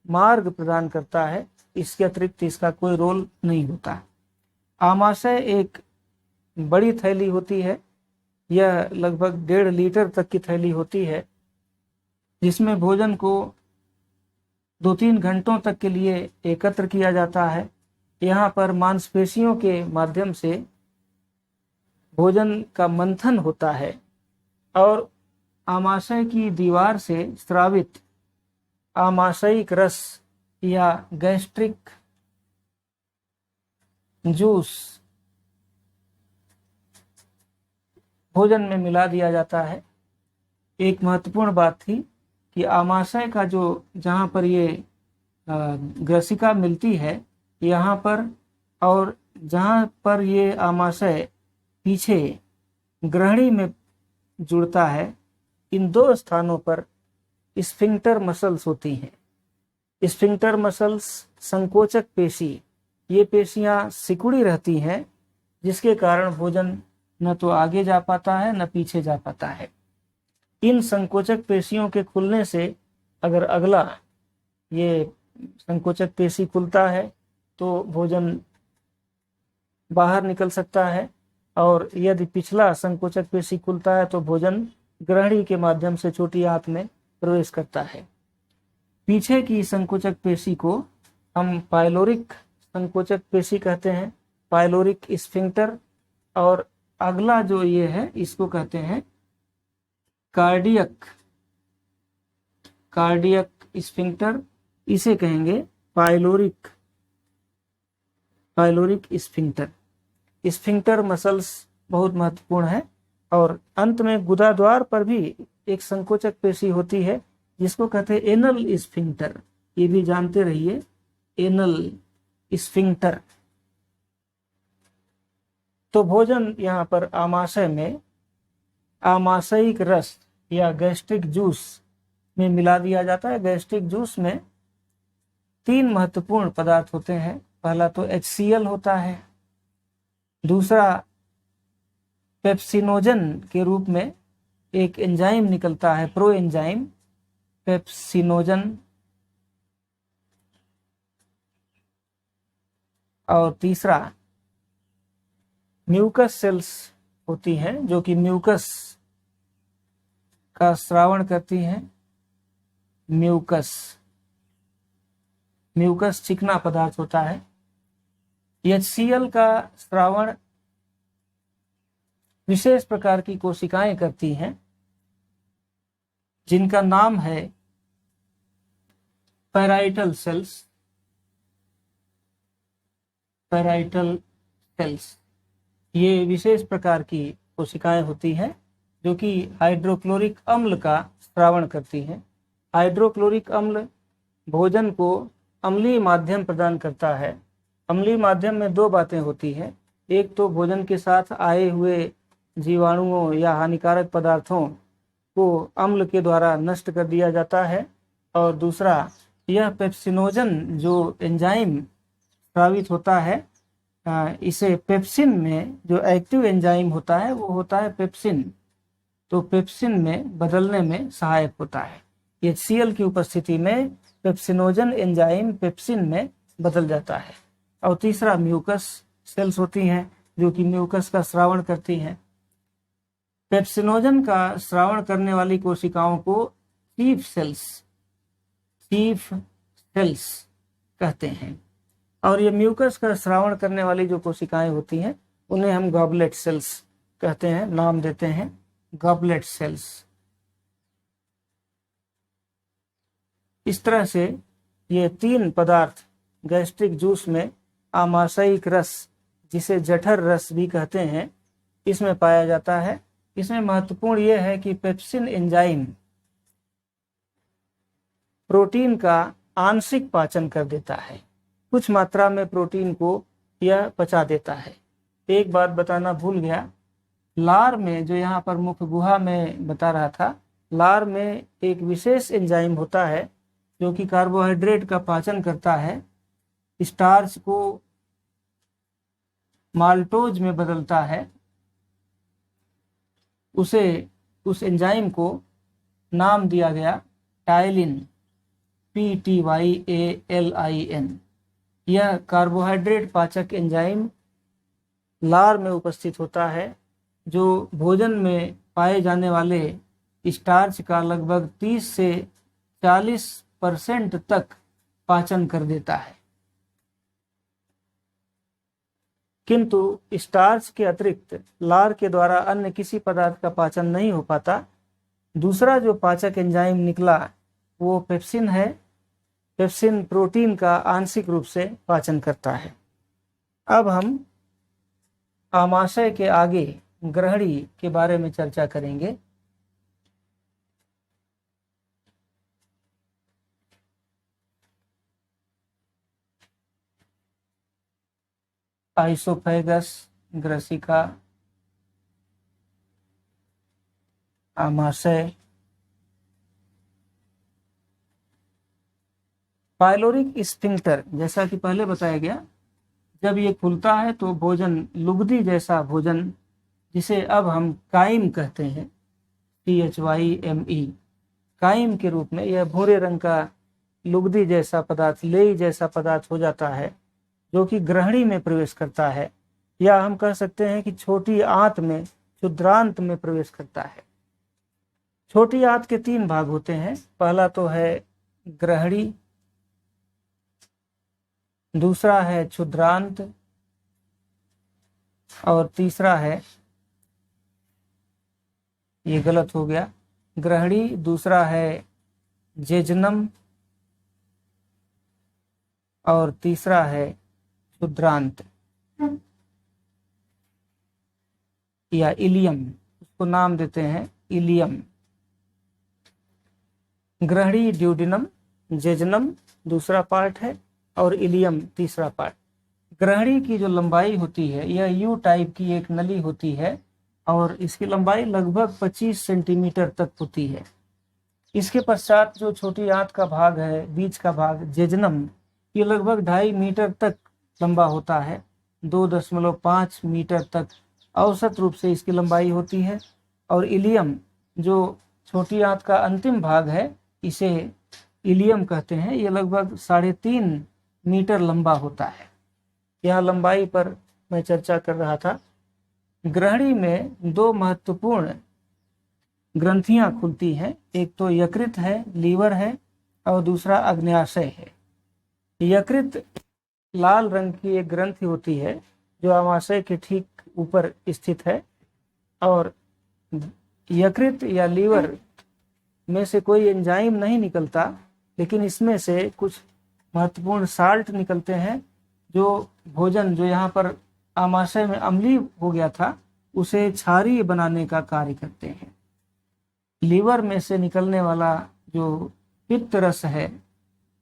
मार्ग प्रदान करता है, इसके अतिरिक्त इसका कोई रोल नहीं होता। आमाशय एक बड़ी थैली होती है। यह लगभग 1.5 लीटर तक की थैली होती है, जिसमें भोजन को 2-3 घंटों तक के लिए एकत्र किया जाता है। यहाँ पर मांसपेशियों के माध्यम से भोजन का मंथन होता है और आमाशय की दीवार से स्रावित आमाशयिक रस या गैस्ट्रिक जूस भोजन में मिला दिया जाता है। एक महत्वपूर्ण बात थी कि आमाशय का जो, जहाँ पर ये ग्रसिका मिलती है यहाँ पर, और जहाँ पर ये आमाशय पीछे ग्रहणी में जुड़ता है, इन 2 स्थानों पर स्फिंक्टर मसल्स होती हैं। स्फिंक्टर मसल्स संकोचक पेशी, ये पेशियां सिकुड़ी रहती हैं, जिसके कारण भोजन न तो आगे जा पाता है न पीछे जा पाता है। इन संकोचक पेशियों के खुलने से अगर अगला ये संकोचक पेशी खुलता है तो भोजन बाहर निकल सकता है, और यदि पिछला संकोचक पेशी खुलता है तो भोजन ग्रहणी के माध्यम से छोटी आंत में प्रवेश करता है। पीछे की संकोचक पेशी को हम पाइलोरिक संकोचक पेशी कहते हैं, पाइलोरिक स्फिंक्टर, और अगला जो ये है इसको कहते हैं कार्डियक स्फिंक्टर, इसे कहेंगे पाइलोरिक स्फिंक्टर। स्फिंक्टर मसल्स बहुत महत्वपूर्ण है। और अंत में गुदाद्वार पर भी एक संकोचक पेशी होती है जिसको कहते हैं एनल स्फिंक्टर। ये भी जानते रहिए, एनल स्फिंक्टर। तो भोजन यहाँ पर आमाशय में आमाशयिक रस या गैस्ट्रिक जूस में मिला दिया जाता है। गैस्ट्रिक जूस में 3 महत्वपूर्ण पदार्थ होते हैं। पहला तो HCl होता है, दूसरा पेप्सिनोजन के रूप में एक एंजाइम निकलता है, प्रो एंजाइम पेप्सिनोजन, और तीसरा म्यूकस सेल्स होती हैं जो कि म्यूकस का स्रावण करती हैं। म्यूकस चिकना पदार्थ होता है। HCl का स्रावण विशेष प्रकार की कोशिकाएं करती हैं जिनका नाम है पैराइटल सेल्स। ये विशेष प्रकार की कोशिकाएं होती हैं जो कि हाइड्रोक्लोरिक अम्ल का स्रावण करती हैं। हाइड्रोक्लोरिक अम्ल भोजन को अम्लीय माध्यम प्रदान करता है। अम्लीय माध्यम में दो बातें होती हैं, एक तो भोजन के साथ आए हुए जीवाणुओं या हानिकारक पदार्थों को अम्ल के द्वारा नष्ट कर दिया जाता है, और दूसरा यह पेप्सिनोजन जो एंजाइम स्रावित होता है, इसे पेप्सिन में जो एक्टिव एंजाइम होता है वो होता है पेप्सिन, तो पेप्सिन में बदलने में सहायक होता है। HCl की उपस्थिति में पेप्सिनोजन एंजाइम पेप्सिन में बदल जाता है। और तीसरा म्यूकस सेल्स होती हैं जो कि म्यूकस का स्रावण करती हैं। पेप्सिनोजन का स्रावण करने वाली कोशिकाओं को चीफ सेल्स कहते हैं, और ये म्यूकस का स्रावण करने वाली जो कोशिकाएं होती हैं उन्हें हम गॉबलेट सेल्स कहते हैं, नाम देते हैं गॉबलेट सेल्स। इस तरह से ये तीन पदार्थ गैस्ट्रिक जूस में आमाशयिक रस, जिसे जठर रस भी कहते हैं, इसमें पाया जाता है। इसमें महत्वपूर्ण यह है कि पेप्सिन एंजाइम प्रोटीन का आंशिक पाचन कर देता है, कुछ मात्रा में प्रोटीन को यह पचा देता है। एक बात बताना भूल गया, लार में जो यहाँ पर मुख गुहा में बता रहा था, लार में एक विशेष एंजाइम होता है जो कि कार्बोहाइड्रेट का पाचन करता है, स्टार्च को माल्टोज में बदलता है। उस एंजाइम को नाम दिया गया टाइलिन, PTYALIN। यह कार्बोहाइड्रेट पाचक एंजाइम लार में उपस्थित होता है, जो भोजन में पाए जाने वाले स्टार्च का लगभग 30 से 40% तक पाचन कर देता है। किंतु स्टार्च के अतिरिक्त लार के द्वारा अन्य किसी पदार्थ का पाचन नहीं हो पाता। दूसरा जो पाचक एंजाइम निकला वो पेप्सिन है। पेप्सिन प्रोटीन का आंशिक रूप से पाचन करता है। अब हम आमाशय के आगे ग्रहणी के बारे में चर्चा करेंगे। आइसोफेगस, ग्रसिका, आमाशय। पाइलोरिक स्फिंक्टर, जैसा कि पहले बताया गया, जब ये खुलता है तो भोजन लुगदी जैसा भोजन, जिसे अब हम काइम कहते हैं, THYME, काइम के रूप में यह भूरे रंग का लुगदी जैसा पदार्थ, लेई जैसा पदार्थ हो जाता है, जो कि ग्रहणी में प्रवेश करता है, या हम कह सकते हैं कि छोटी आंत में, क्षुद्रांत में प्रवेश करता है। छोटी आंत के 3 भाग होते हैं। पहला तो है ग्रहणी, दूसरा है क्षुद्रांत, और तीसरा है, ये गलत हो गया, ग्रहणी, दूसरा है जेजनम, और तीसरा है क्षुद्रांत या इलियम, उसको नाम देते हैं इलियम। ग्रहणी ड्यूडिनम, जेजनम दूसरा पार्ट है, और इलियम तीसरा पार्ट। ग्रहणी की जो लंबाई होती है, यह यू टाइप की एक नली होती है, और इसकी लंबाई लगभग 25 सेंटीमीटर तक होती है। इसके पश्चात जो छोटी आंत का भाग है, बीच का भाग जेजनम, ये लगभग 2.5 मीटर तक लंबा होता है, 2.5 मीटर तक औसत रूप से इसकी लंबाई होती है। और इलियम जो छोटी आंत का अंतिम भाग है, इसे इलियम कहते हैं, ये लगभग 3.5 मीटर लंबा होता है। यह लंबाई पर मैं चर्चा कर रहा था। ग्रहणी में 2 महत्वपूर्ण ग्रंथियां खुलती हैं, एक तो यकृत है, लीवर है, और दूसरा अग्न्याशय है। यकृत लाल रंग की एक ग्रंथि होती है जो आमाशय के ठीक ऊपर स्थित है, और यकृत या लीवर में से कोई एंजाइम नहीं निकलता, लेकिन इसमें से कुछ महत्वपूर्ण साल्ट निकलते हैं, जो भोजन जो यहाँ पर आमाशय में अम्लीय हो गया था उसे क्षारीय बनाने का कार्य करते हैं। लीवर में से निकलने वाला जो पित्त रस है,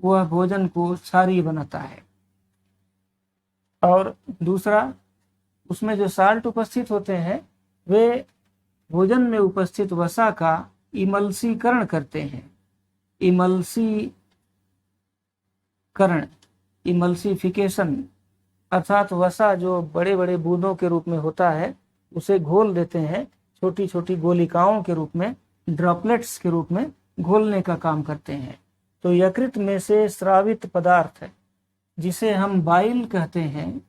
वह भोजन को क्षारीय बनाता है। और दूसरा, उसमें जो साल्ट उपस्थित होते हैं वे भोजन में उपस्थित वसा का इमल्सीकरण करते हैं। इमल्सिफिकेशन अर्थात वसा जो बड़े बड़े बूंदों के रूप में होता है उसे घोल देते हैं, छोटी छोटी गोलिकाओं के रूप में, ड्रॉपलेट्स के रूप में घोलने का काम करते हैं। तो यकृत में से स्रावित पदार्थ जिसे हम बाइल कहते हैं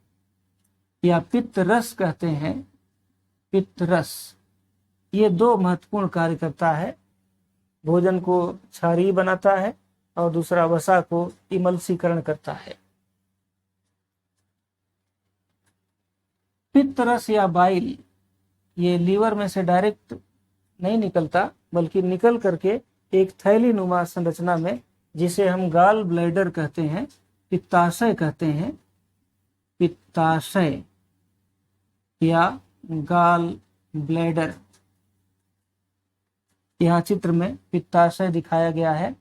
या पित्त रस कहते हैं, पित्त रस, ये दो महत्वपूर्ण कार्य करता है। भोजन को क्षारीय बनाता है और दूसरा वसा को इमल्सीकरण करता है। पित्त रस या बाइल ये लीवर में से डायरेक्ट नहीं निकलता, बल्कि निकल करके एक थैली नुमा संरचना में, जिसे हम गाल ब्लैडर कहते हैं, पित्ताशय कहते हैं, पित्ताशय या गाल ब्लैडर, यहाँ चित्र में पित्ताशय दिखाया गया है।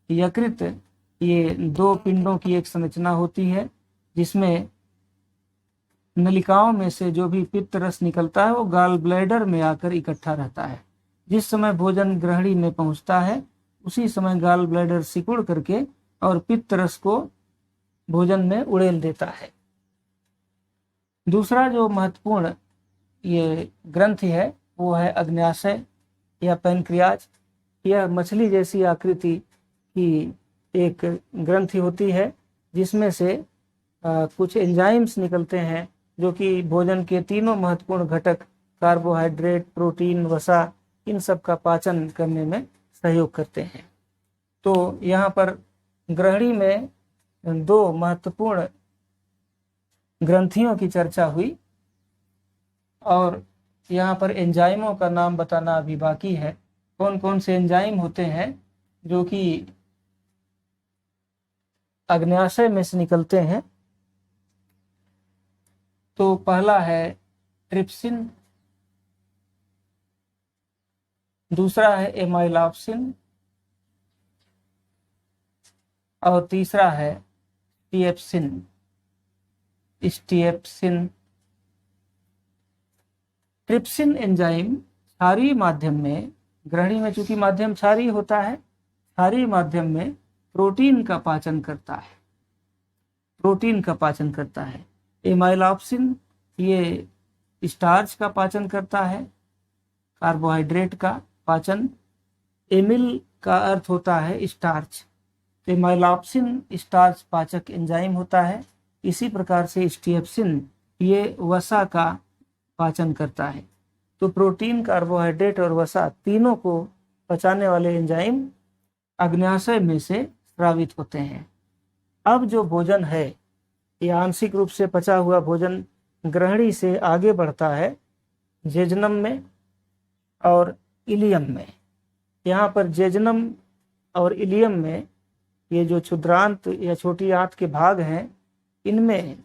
यकृत ये दो पिंडों की एक संरचना होती है, जिसमें नलिकाओं में से जो भी पित्त रस निकलता है वो गाल ब्लैडर में आकर इकट्ठा रहता है। जिस समय भोजन ग्रहणी में पहुंचता है उसी समय गाल ब्लैडर सिकुड़ करके और पित्त रस को भोजन में उड़ेल देता है। दूसरा जो महत्वपूर्ण ये ग्रंथि है वो है अग्न्याशय या पैनक्रियाज। यह मछली जैसी आकृति की एक ग्रंथि होती है, जिसमें से कुछ एंजाइम्स निकलते हैं जो कि भोजन के तीनों महत्वपूर्ण घटक कार्बोहाइड्रेट, प्रोटीन, वसा, इन सब का पाचन करने में सहयोग करते हैं। तो यहाँ पर ग्रहणी में दो महत्वपूर्ण ग्रंथियों की चर्चा हुई और यहाँ पर एंजाइमों का नाम बताना अभी बाकी है। कौन कौन से एंजाइम होते हैं जो कि अग्न्याशय में से निकलते हैं? तो पहला है ट्रिप्सिन, दूसरा है एमाइलॉप्सिन और तीसरा है स्टिएप्सिन। ट्रिप्सिन एंजाइम क्षारीय माध्यम में, ग्रहणी में चूंकि माध्यम क्षारीय होता है, क्षारीय माध्यम में प्रोटीन का पाचन करता है। एमाइलॉप्सिन ये स्टार्च का पाचन करता है, कार्बोहाइड्रेट का पाचन। एमिल का अर्थ होता है स्टार्च। एमाइलॉप्सिन स्टार्च पाचक एंजाइम होता है। इसी प्रकार से स्टिएप्सिन ये वसा का पाचन करता है। तो प्रोटीन, कार्बोहाइड्रेट और वसा तीनों को पचाने वाले एंजाइम अग्न्याशय में से स्रावित होते हैं। अब जो भोजन है ये आंशिक रूप से पचा हुआ भोजन ग्रहणी से आगे बढ़ता है जेजनम में और इलियम में। यहाँ पर जेजनम और इलियम में ये जो क्षुद्रांत या छोटी आंत के भाग हैं, इनमें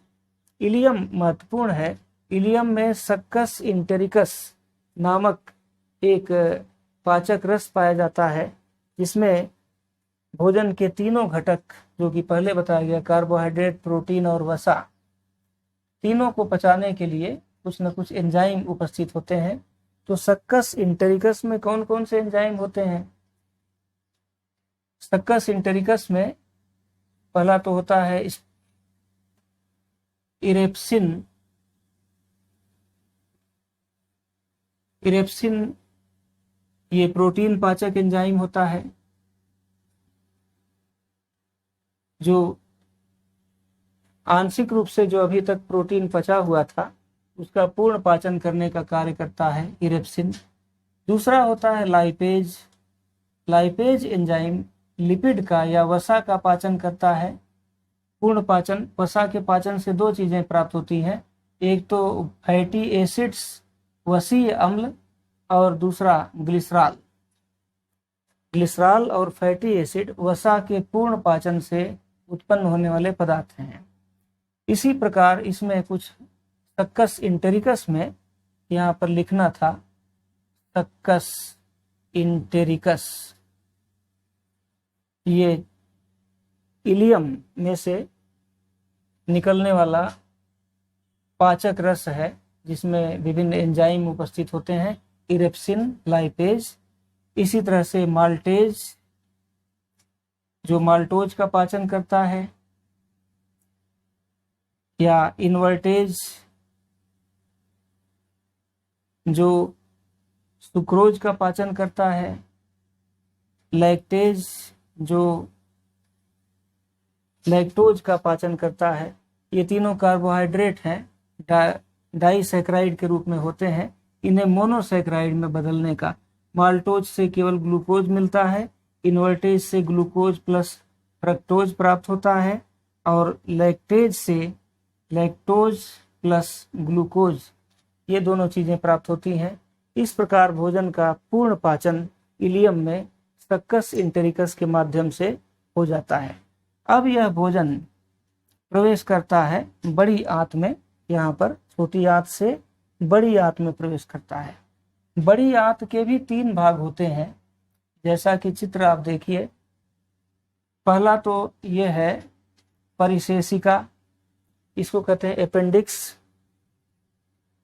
इलियम महत्वपूर्ण है। इलियम में सक्कस इंटेरिकस नामक एक पाचक रस पाया जाता है, जिसमें भोजन के तीनों घटक जो कि पहले बताया गया, कार्बोहाइड्रेट, प्रोटीन और वसा, तीनों को पचाने के लिए कुछ न कुछ एंजाइम उपस्थित होते हैं। तो सक्कस इंटेरिकस में कौन कौन से एंजाइम होते हैं? सक्कस इंटेरिकस में पहला तो होता है इरेप्सिन। ये प्रोटीन पाचक एंजाइम होता है जो आंशिक रूप से जो अभी तक प्रोटीन पचा हुआ था उसका पूर्ण पाचन करने का कार्य करता है इरेप्सिन। दूसरा होता है लाइपेज एंजाइम लिपिड का या वसा का पाचन करता है। पूर्ण पाचन, वसा के पाचन से दो चीजें प्राप्त होती हैं, एक तो फैटी एसिड्स वसीय अम्ल और दूसरा ग्लिसरॉल और फैटी एसिड वसा के पूर्ण पाचन से उत्पन्न होने वाले पदार्थ हैं। इसी प्रकार इसमें कुछ सक्कस इंटेरिकस में यहाँ पर लिखना था सक्कस इंटेरिकस, ये इलियम में से निकलने वाला पाचक रस है, जिसमें विभिन्न एंजाइम उपस्थित होते हैं, इरेप्सिन, लाइपेज। इसी तरह से माल्टेज जो माल्टोज का पाचन करता है, या इन्वर्टेज जो सुक्रोज का पाचन करता है, लैक्टेज जो लैक्टोज का पाचन करता है। ये तीनों कार्बोहाइड्रेट हैं, डाइसैकराइड के रूप में होते हैं। इन्हें मोनोसैकराइड में बदलने का, माल्टोज से केवल ग्लूकोज मिलता है, इन्वर्टेज से ग्लूकोज प्लस फ्रक्टोज प्राप्त होता है, और लैक्टेज से लैक्टोज प्लस ग्लूकोज, ये दोनों चीजें प्राप्त होती हैं। इस प्रकार भोजन का पूर्ण पाचन इलियम में सक्कस इंटेरिकस के माध्यम से हो जाता है। अब यह भोजन प्रवेश करता है बड़ी आंत में। यहाँ पर छोटी आंत से बड़ी आंत में प्रवेश करता है। बड़ी आंत के भी 3 भाग होते हैं, जैसा कि चित्र आप देखिए। पहला तो यह है परिशेषिका, इसको कहते हैं अपेंडिक्स।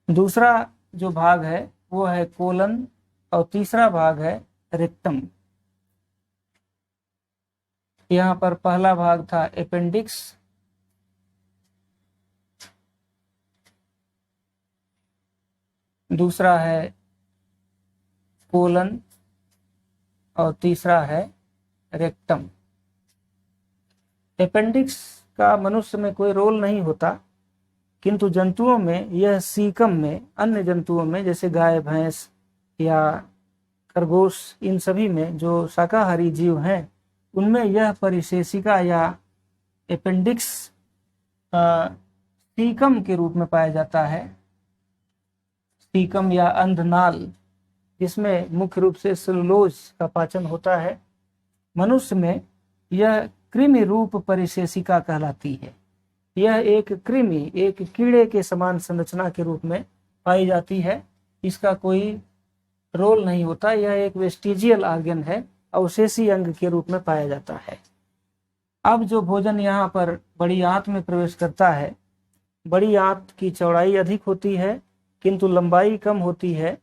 दूसरा जो भाग है वो है कोलन, और तीसरा भाग है रेक्टम। यहाँ पर पहला भाग था अपेंडिक्स, दूसरा है कोलन, और तीसरा है रेक्टम। अपेंडिक्स का मनुष्य में कोई रोल नहीं होता, किंतु जंतुओं में यह सीकम में, अन्य जंतुओं में जैसे गाय, भैंस या खरगोश, इन सभी में जो शाकाहारी जीव हैं उनमें यह परिशेषिका या अपेंडिक्स सीकम के रूप में पाया जाता है। सीकम या अंधनाल, जिसमें मुख्य रूप से सेलुलोज का पाचन होता है। मनुष्य में यह कृमि रूप परिशेषिका कहलाती है। यह एक कृमि, एक कीड़े के समान संरचना के रूप में पाई जाती है। इसका कोई रोल नहीं होता, यह एक वेस्टिजियल ऑर्गन है, अवशेषी अंग के रूप में पाया जाता है। अब जो भोजन यहाँ पर बड़ी आंत में प्रवेश करता है, बड़ी आंत की चौड़ाई अधिक होती है किंतु लंबाई कम होती है।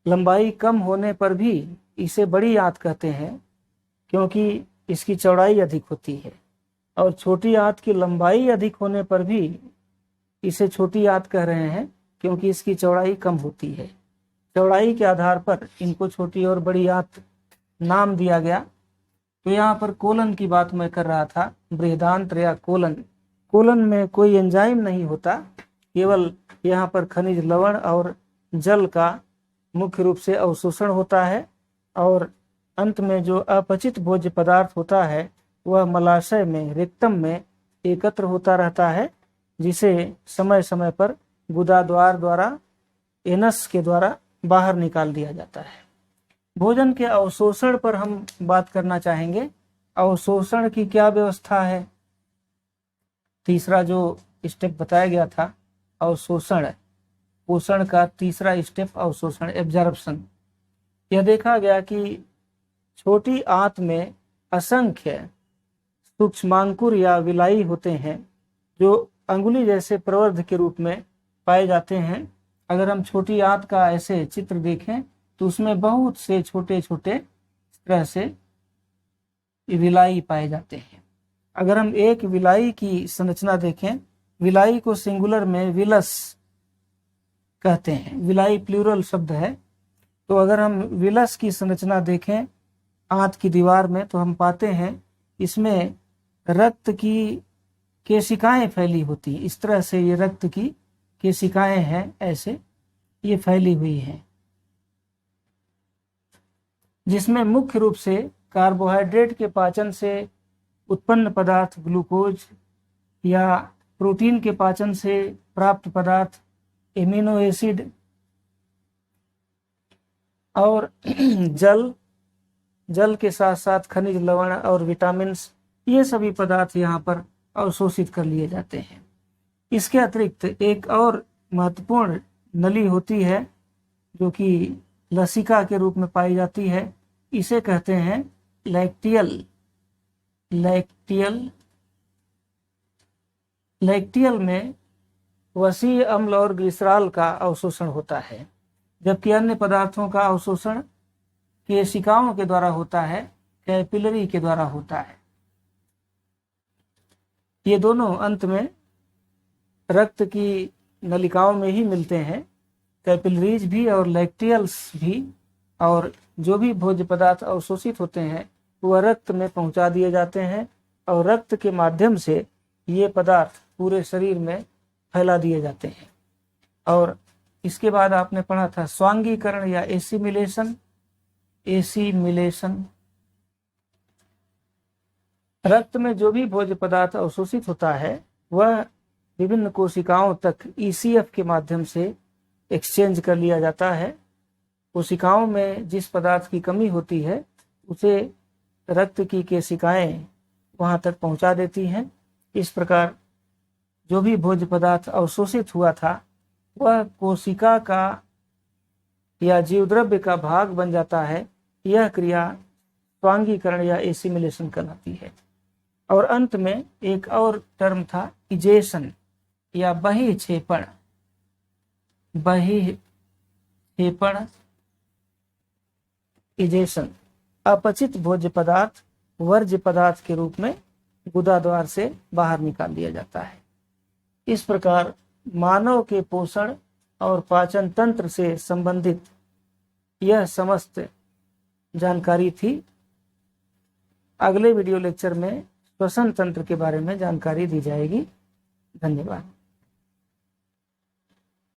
लंबाई कम होने पर भी इसे बड़ी आंत कहते हैं, क्योंकि इसकी चौड़ाई अधिक होती है, और छोटी आंत की लंबाई अधिक होने पर भी इसे छोटी आंत कह रहे हैं, क्योंकि इसकी चौड़ाई कम होती है। चौड़ाई के आधार पर इनको छोटी और बड़ी आंत नाम दिया गया। तो यहाँ पर कोलन की बात मैं कर रहा था, बृहदांत्र या कोलन। कोलन में कोई एंजाइम नहीं होता, केवल यहाँ पर खनिज लवण और जल का मुख्य रूप से अवशोषण होता है, और अंत में जो अपचित भोज्य पदार्थ होता है वह मलाशय में, रेक्टम में एकत्र होता रहता है, जिसे समय समय पर गुदाद्वार द्वारा, एनस के द्वारा बाहर निकाल दिया जाता है। भोजन के अवशोषण पर हम बात करना चाहेंगे। अवशोषण की क्या व्यवस्था है? तीसरा जो स्टेप बताया गया था अवशोषण, पोषण का तीसरा स्टेप अवशोषण, एब्जॉर्प्शन। यह देखा गया कि छोटी आंत में असंख्य सूक्ष्मांकुर या विलाई होते हैं, जो अंगुली जैसे प्रवर्ध के रूप में पाए जाते हैं। अगर हम छोटी आंत का ऐसे चित्र देखें तो उसमें बहुत से छोटे छोटे इस तरह से विलाई पाए जाते हैं। अगर हम एक विलाई की संरचना देखें, विलाई को सिंगुलर में विलस कहते हैं, विलाई प्लूरल शब्द है। तो अगर हम विलस की संरचना देखें आंत की दीवार में, तो हम पाते हैं इसमें रक्त की केशिकाएं फैली होती हैं। इस तरह से ये रक्त की केशिकाएं हैं, ऐसे ये फैली हुई हैं, जिसमें मुख्य रूप से कार्बोहाइड्रेट के पाचन से उत्पन्न पदार्थ ग्लूकोज, या प्रोटीन के पाचन से प्राप्त पदार्थ एमिनो एसिड, और जल के साथ साथ खनिज लवण और विटामिन्स, ये सभी पदार्थ यहाँ पर अवशोषित कर लिए जाते हैं। इसके अतिरिक्त एक और महत्वपूर्ण नली होती है जो कि लसिका के रूप में पाई जाती है। इसे कहते हैं लैक्टियल लैक्टियल में वसीय अम्ल और ग्लिसरॉल का अवशोषण होता है, जबकि अन्य पदार्थों का अवशोषण केशिकाओं के द्वारा होता है, कैपिलरी के द्वारा होता है। ये दोनों अंत में रक्त की नलिकाओं में ही मिलते हैं, कैपिलरीज भी और लैक्टियल्स भी। और जो भी भोज्य पदार्थ अवशोषित होते हैं वह रक्त में पहुंचा दिए जाते हैं और रक्त के माध्यम से ये पदार्थ पूरे शरीर में फैला दिए जाते हैं। और इसके बाद आपने पढ़ा था स्वांगीकरण या एसिमिलेशन। रक्त में जो भी भोज्य पदार्थ अवशोषित होता है वह विभिन्न कोशिकाओं तक ईसीएफ के माध्यम से एक्सचेंज कर लिया जाता है। कोशिकाओं में जिस पदार्थ की कमी होती है उसे रक्त की केशिकाएं वहां तक पहुंचा देती हैं। इस प्रकार जो भी भोज्य पदार्थ अवशोषित हुआ था वह कोशिका का या जीवद्रव्य का भाग बन जाता है। यह क्रिया स्वांगीकरण या एसिमिलेशन कहलाती है। और अंत में एक और टर्म था इजेशन या बहिक्षेपण। इजेशन अपचित भोज्य पदार्थ वर्ज्य पदार्थ के रूप में गुदा द्वार से बाहर निकाल दिया जाता है। इस प्रकार मानव के पोषण और पाचन तंत्र से संबंधित यह समस्त जानकारी थी। अगले वीडियो लेक्चर में श्वसन तंत्र के बारे में जानकारी दी जाएगी। धन्यवाद।